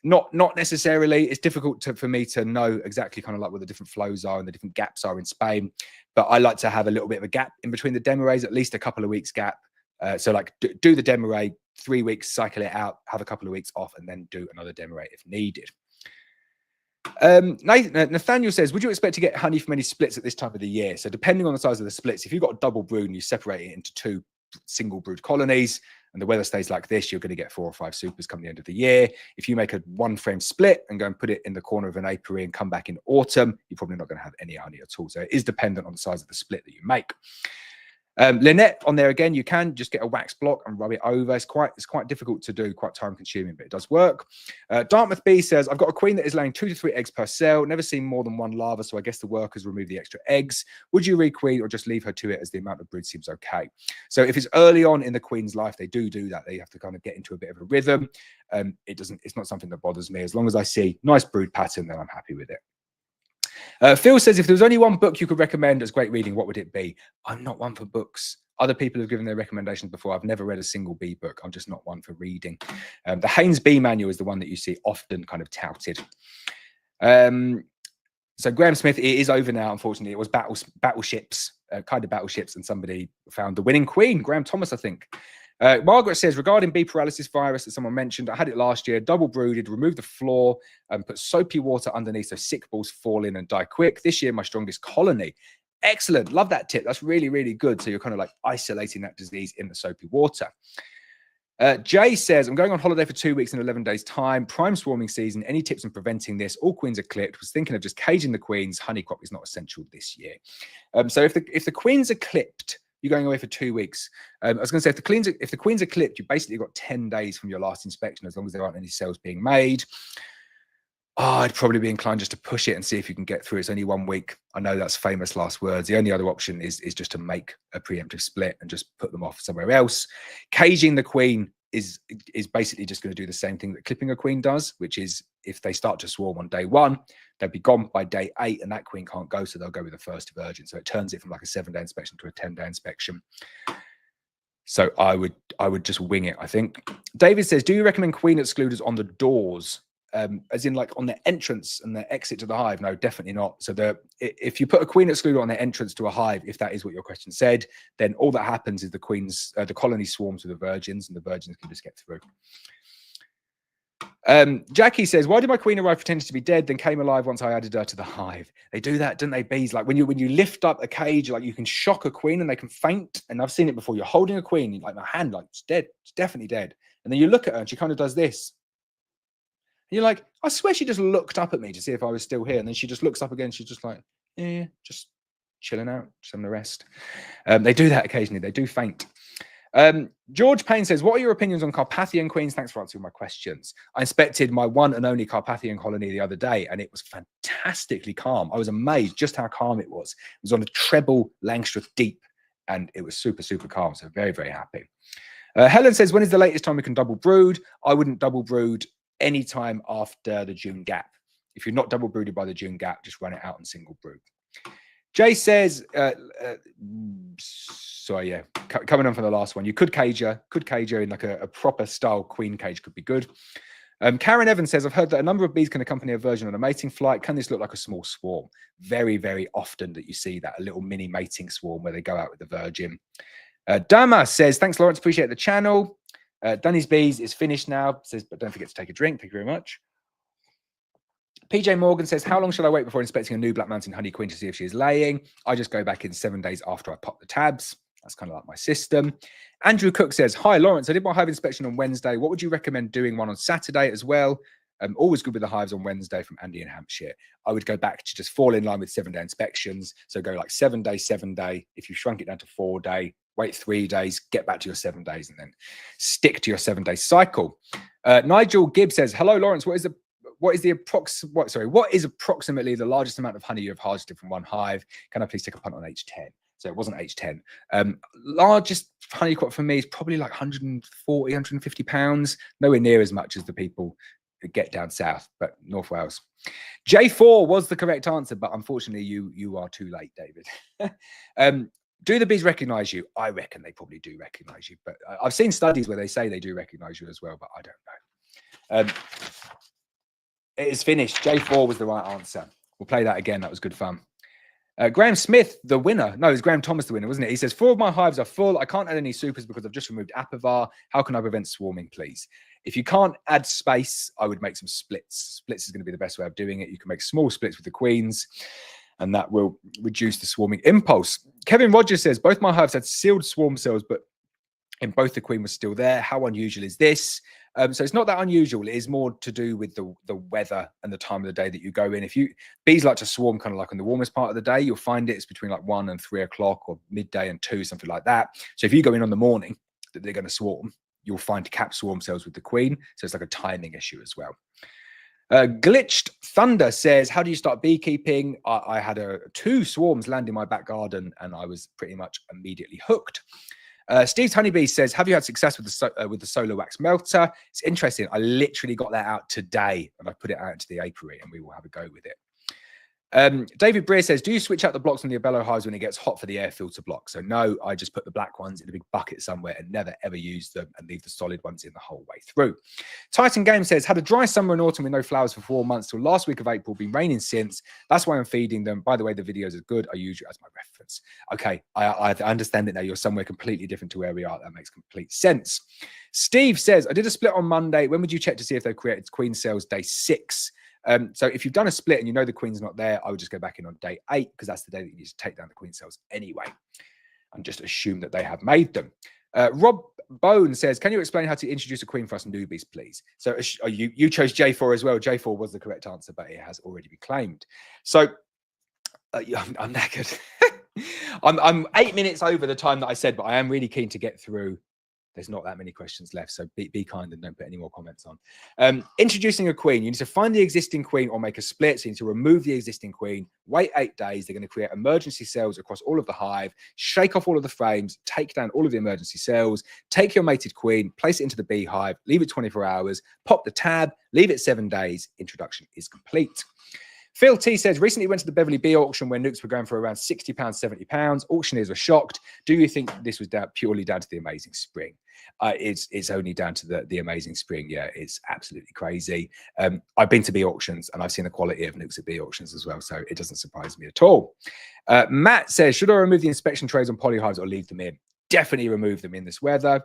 Not necessarily. It's difficult for me to know exactly kind of like what the different flows are and the different gaps are in Spain. But I like to have a little bit of a gap in between the demo rays, at least a couple of weeks gap. So like do the demo ray, 3 weeks, cycle it out, have a couple of weeks off, and then do another demo ray if needed. Nathaniel says, would you expect to get honey from any splits at this time of the year? So depending on the size of the splits, if you've got a double brood and you separate it into 2 single brood colonies and the weather stays like this, you're going to get 4 or 5 supers come the end of the year. If you make a 1-frame split and go and put it in the corner of an apiary and come back in autumn, you're probably not going to have any honey at all. So it is dependent on the size of the split that you make. Lynette, on there again, you can just get a wax block and rub it over. It's quite difficult to do, quite time consuming, but it does work. Dartmouth B says, I've got a queen that is laying 2 to 3 eggs per cell. Never seen more than 1 larva, so I guess the workers remove the extra eggs. Would you requeen or just leave her to it as the amount of brood seems okay? So if it's early on in the queen's life, they do that. They have to kind of get into a bit of a rhythm. It's not something that bothers me. As long as I see nice brood pattern, then I'm happy with it. Phil says, if there was only one book you could recommend as great reading, what would it be? I'm not one for books. Other people have given their recommendations before. I've never read a single bee book. I'm just not one for reading. The Haynes Bee Manual is the one that you see often kind of touted. So Graham Smith, it is over now, unfortunately. It was battleships, kind of battleships, and somebody found the winning queen, Graham Thomas, I think. Margaret says, regarding bee paralysis virus that someone mentioned, I had it last year, double brooded, removed the floor and put soapy water underneath so sick balls fall in and die quick. This year, my strongest colony. Excellent. Love that tip. That's really, really good. So you're kind of like isolating that disease in the soapy water. Jay says, I'm going on holiday for 2 weeks in 11 days time. Prime swarming season. Any tips on preventing this? All queens are clipped. Was thinking of just caging the queens. Honey crop is not essential this year. So if the queens are clipped, you're going away for 2 weeks. I was going to say, if the queens are clipped, you've basically got 10 days from your last inspection, as long as there aren't any cells being made. Oh, I'd probably be inclined just to push it and see if you can get through. It's only 1 week. I know that's famous last words. The only other option is just to make a preemptive split and just put them off somewhere else. Caging the queen is basically just going to do the same thing that clipping a queen does, which is if they start to swarm on day 1, they'll be gone by day 8, and that queen can't go, so they'll go with the first virgin. So it turns it from like a 7-day inspection to a 10-day inspection. So I would just wing it, I think. David says, do you recommend queen excluders on the doors? As in like on the entrance and the exit to the hive? No, definitely not. So if you put a queen excluder on the entrance to a hive, if that is what your question said, then all that happens is the colony swarms with the virgins, and the virgins can just get through. Jackie says, why did my queen arrive pretending to be dead, then came alive once I added her to the hive? They do that, don't they, bees? Like when you lift up a cage, like you can shock a queen and they can faint. And I've seen it before. You're holding a queen, like my hand, like it's dead, it's definitely dead. And then you look at her and she kind of does this. And you're like, I swear she just looked up at me to see if I was still here. And then she just looks up again. She's just like, yeah, just chilling out, just having a rest. They do that occasionally. They do faint. George Payne says, what are your opinions on Carpathian queens? Thanks for answering my questions. I inspected my one and only Carpathian colony the other day, and it was fantastically calm. I was amazed just how calm it was. It was on a treble Langstroth deep, and it was super, super calm. So very, very happy. Helen says, when is the latest time we can double brood? I wouldn't double brood anytime after the June gap. If you're not double brooded by the June gap, just run it out on single brood. Jay says, sorry, yeah, coming on from the last one, you could cage her in like a proper style queen cage could be good. Karen Evans says, I've heard that a number of bees can accompany a virgin on a mating flight. Can this look like a small swarm? Very, very often that you see that, a little mini mating swarm where they go out with the virgin. Dama says, thanks, Laurence, appreciate the channel. Dunny's Bees is finished now, says, but don't forget to take a drink. Thank you very much. PJ Morgan says, how long should I wait before inspecting a new Black Mountain honey queen to see if she is laying? I just go back in 7 days after I pop the tabs. That's kind of like my system. Andrew Cook says, hi, Laurence, I did my hive inspection on Wednesday. What would you recommend doing one on Saturday as well? Always good with the hives on Wednesday from Andy in Hampshire. I would go back to just fall in line with 7-day inspections. So go like 7 day, 7 day. If you shrunk it down to 4 day, wait 3 days, get back to your 7 days, and then stick to your 7-day cycle. Nigel Gibbs says, hello, Laurence, what is approximately the largest amount of honey you have harvested from one hive? Can I please take a punt on H10? So it wasn't H10. Largest honey crop for me is probably like 140, 150 pounds. Nowhere near as much as the people that get down south, but North Wales. J4 was the correct answer, but unfortunately you are too late, David. Do the bees recognize you? I reckon they probably do recognize you, but I've seen studies where they say they do recognize you as well, but I don't know. It is finished. J4 was the right answer. We'll play that again. That was good fun. Graham Smith, the winner. No, it was Graham Thomas, the winner, wasn't it? He says, 4 of my hives are full. I can't add any supers because I've just removed Apivar. How can I prevent swarming, please? If you can't add space, I would make some splits. Splits is going to be the best way of doing it. You can make small splits with the queens, and that will reduce the swarming impulse. Kevin Rogers says, both my hives had sealed swarm cells, but in both the queen was still there. How unusual is this? So it's not that unusual. It is more to do with the weather and the time of the day that you go in. Bees like to swarm kind of like on the warmest part of the day, you'll find it's between like 1 and 3 o'clock or midday and 2, something like that. So if you go in on the morning that they're going to swarm, you'll find capped swarm cells with the queen. So it's like a timing issue as well. Glitched Thunder says, how do you start beekeeping? I had 2 swarms land in my back garden and I was pretty much immediately hooked. Steve's Honeybee says, have you had success with the solar wax melter? It's interesting. I literally got that out today and I put it out into the apiary and we will have a go with it. David Breer says, do you switch out the blocks on the Abello hives when it gets hot for the air filter block? So no, I just put the black ones in a big bucket somewhere and never ever use them and leave the solid ones in the whole way through. Titan Game says, had a dry summer and autumn with no flowers for 4 months till last week of April, been raining since. That's why I'm feeding them. By the way, the videos are good. I use you as my reference. Okay, I understand it now. You're somewhere completely different to where we are. That makes complete sense. Steve says, I did a split on Monday. When would you check to see if they've created queen cells day 6? So if you've done a split and you know the queen's not there, I would just go back in on day 8 because that's the day that you need to take down the queen cells anyway and just assume that they have made them. Rob Bone says, can you explain how to introduce a queen for us newbies, please? So you chose J4 as well. J4 was the correct answer, but it has already been claimed. So I'm knackered. I'm 8 minutes over the time that I said, but I am really keen to get through there's not that many questions left, so be kind and don't put any more comments on. Introducing a queen. You need to find the existing queen or make a split. So you need to remove the existing queen, wait 8 days. They're going to create emergency cells across all of the hive, shake off all of the frames, take down all of the emergency cells, take your mated queen, place it into the beehive, leave it 24 hours, pop the tab, leave it 7 days. Introduction is complete. Phil T says, recently went to the Beverley Bee auction where nukes were going for around £60, £70. Auctioneers were shocked. Do you think this was purely down to the amazing spring? It's only down to the amazing spring. Yeah, it's absolutely crazy. I've been to bee auctions and I've seen the quality of nukes at bee auctions as well, so it doesn't surprise me at all. Matt says, should I remove the inspection trays on polyhives or leave them in? Definitely remove them in this weather.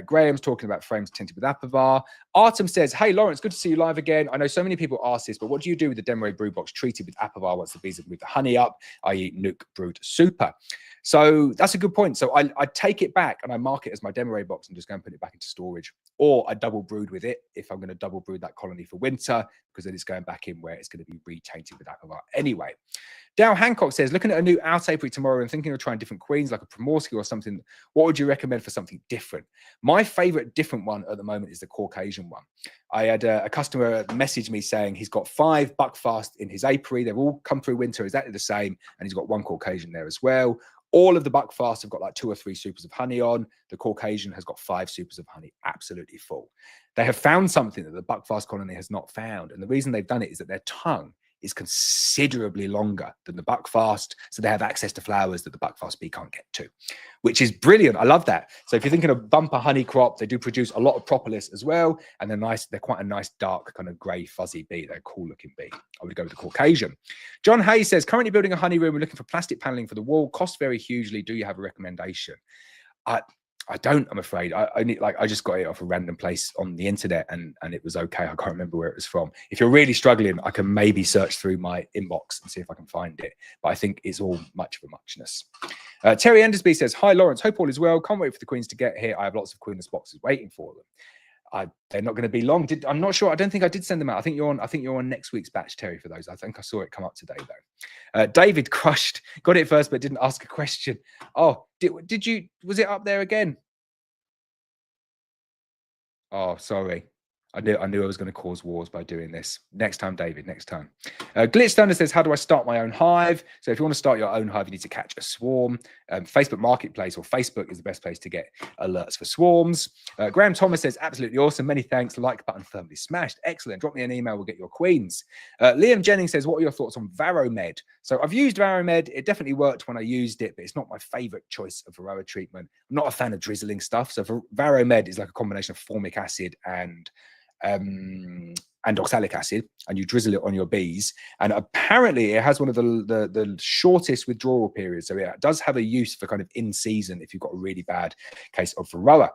Graham's talking about frames tinted with Apivar. Artem says, hey, Laurence, good to see you live again. I know so many people ask this, but what do you do with the Demeray brew box treated with Apivar once the bees have moved the honey up, i.e. nuke brood super? So that's a good point. So I take it back and I mark it as my Demeray box and just go and put it back into storage. Or I double brood with it if I'm going to double brood that colony for winter, because then it's going back in where it's going to be re-tainted with Apivar anyway. Dale Hancock says, looking at a new out apiary tomorrow and thinking of trying different queens like a Primorsky or something, what would you recommend for something different? My favorite different one at the moment is the Caucasian one. I had a customer message me saying he's got 5 buckfast in his apiary. They've all come through winter exactly the same, and he's got 1 Caucasian there as well. All of the buckfast have got like 2 or 3 supers of honey on. The Caucasian has got 5 supers of honey, absolutely full. They have found something that the buckfast colony has not found. And the reason they've done it is that their tongue is considerably longer than the buckfast, so they have access to flowers that the buckfast bee can't get to, which is brilliant. I love that. So if you're thinking of bumper honey crop, they do produce a lot of propolis as well, and they're nice. They're quite a nice dark kind of grey fuzzy bee. They're a cool looking bee. I would go with the Caucasian. John Hayes says, currently building a honey room. We're looking for plastic paneling for the wall. Cost very hugely. Do you have a recommendation? I don't, I'm afraid. I just got it off a random place on the internet and it was okay. I can't remember where it was from. If you're really struggling, I can maybe search through my inbox and see if I can find it. But I think it's all much of a muchness. Terry Endersby says, hi, Laurence. Hope all is well. Can't wait for the queens to get here. I have lots of queenless boxes waiting for them. They're not going to be long. I'm not sure. I don't think I did send them out. I think you're on next week's batch, Terry, for those. I think I saw it come up today, though. David crushed, got it first, but didn't ask a question. Oh, did you? Was it up there again? Oh, sorry. I knew I was going to cause wars by doing this. Next time, David, next time. Glitch Thunder says, how do I start my own hive? So if you want to start your own hive, you need to catch a swarm. Facebook Marketplace or Facebook is the best place to get alerts for swarms. Graham Thomas says, absolutely awesome. Many thanks. Like button firmly smashed. Excellent. Drop me an email. We'll get your queens. Liam Jennings says, what are your thoughts on Varomed? So I've used Varomed. It definitely worked when I used it, but it's not my favorite choice of Varroa treatment. I'm not a fan of drizzling stuff. So Varomed is like a combination of formic acid and oxalic acid, and you drizzle it on your bees, and apparently it has one of the shortest withdrawal periods, so it does have a use for kind of in season if you've got a really bad case of Varroa.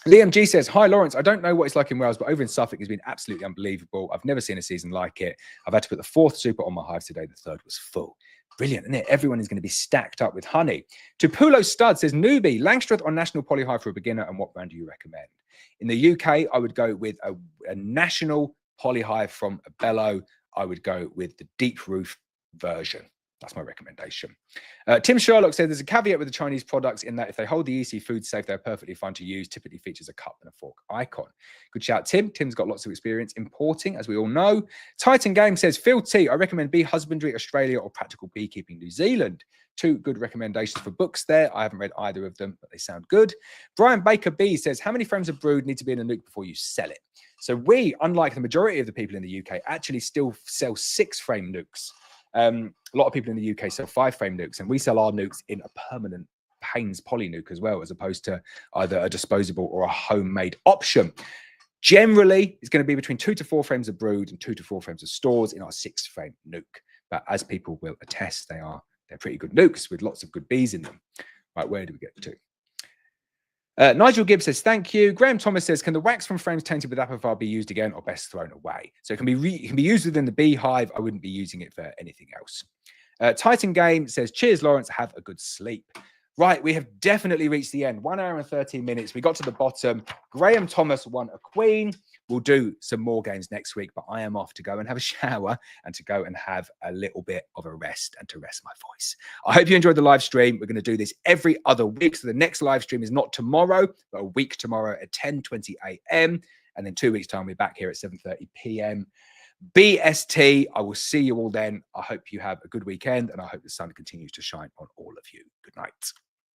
Liam G says, hi Laurence, I don't know what it's like in Wales, but over in Suffolk it's been absolutely unbelievable. I've never seen a season like it. I've had to put the 4th super on my hive today. The 3rd was full. Brilliant, isn't it? Everyone is going to be stacked up with honey. Tupulo Stud says, newbie, Langstroth on National Polyhive for a beginner, and what brand do you recommend? In the UK, I would go with a national polyhive from Bello. I would go with the deep roof version. That's my recommendation. Tim Sherlock said there's a caveat with the Chinese products in that if they hold the EC food safe, they're perfectly fine to use. Typically features a cup and a fork icon. Good shout, Tim. Tim's got lots of experience importing, as we all know. Titan Game says, Phil T, I recommend Bee Husbandry Australia or Practical Beekeeping New Zealand. 2 good recommendations for books there. I haven't read either of them, but they sound good. Brian Baker B says, how many frames of brood need to be in a nuke before you sell it? So we, unlike the majority of the people in the UK, actually still sell 6-frame nukes. A lot of people in the UK sell 5-frame nukes, and we sell our nukes in a permanent Paynes poly nuke as well, as opposed to either a disposable or a homemade option. Generally, it's going to be between 2 to 4 frames of brood and 2 to 4 frames of stores in our 6-frame nuke. But as people will attest, they're pretty good nukes with lots of good bees in them. Right, where do we get to? Nigel Gibbs says, thank you. Graham Thomas says, can the wax from frames tainted with Apivar be used again or best thrown away? So it can be used within the beehive. I wouldn't be using it for anything else. Titan Game says, cheers, Laurence. Have a good sleep. Right, we have definitely reached the end. 1 hour and 13 minutes. We got to the bottom. Graham Thomas won a queen. We'll do some more games next week, but I am off to go and have a shower and to go and have a little bit of a rest and to rest my voice. I hope you enjoyed the live stream. We're going to do this every other week. So the next live stream is not tomorrow, but a week tomorrow at 10:20 a.m. And then 2 weeks' time, we're back here at 7:30 p.m. BST. I will see you all then. I hope you have a good weekend and I hope the sun continues to shine on all of you. Good night.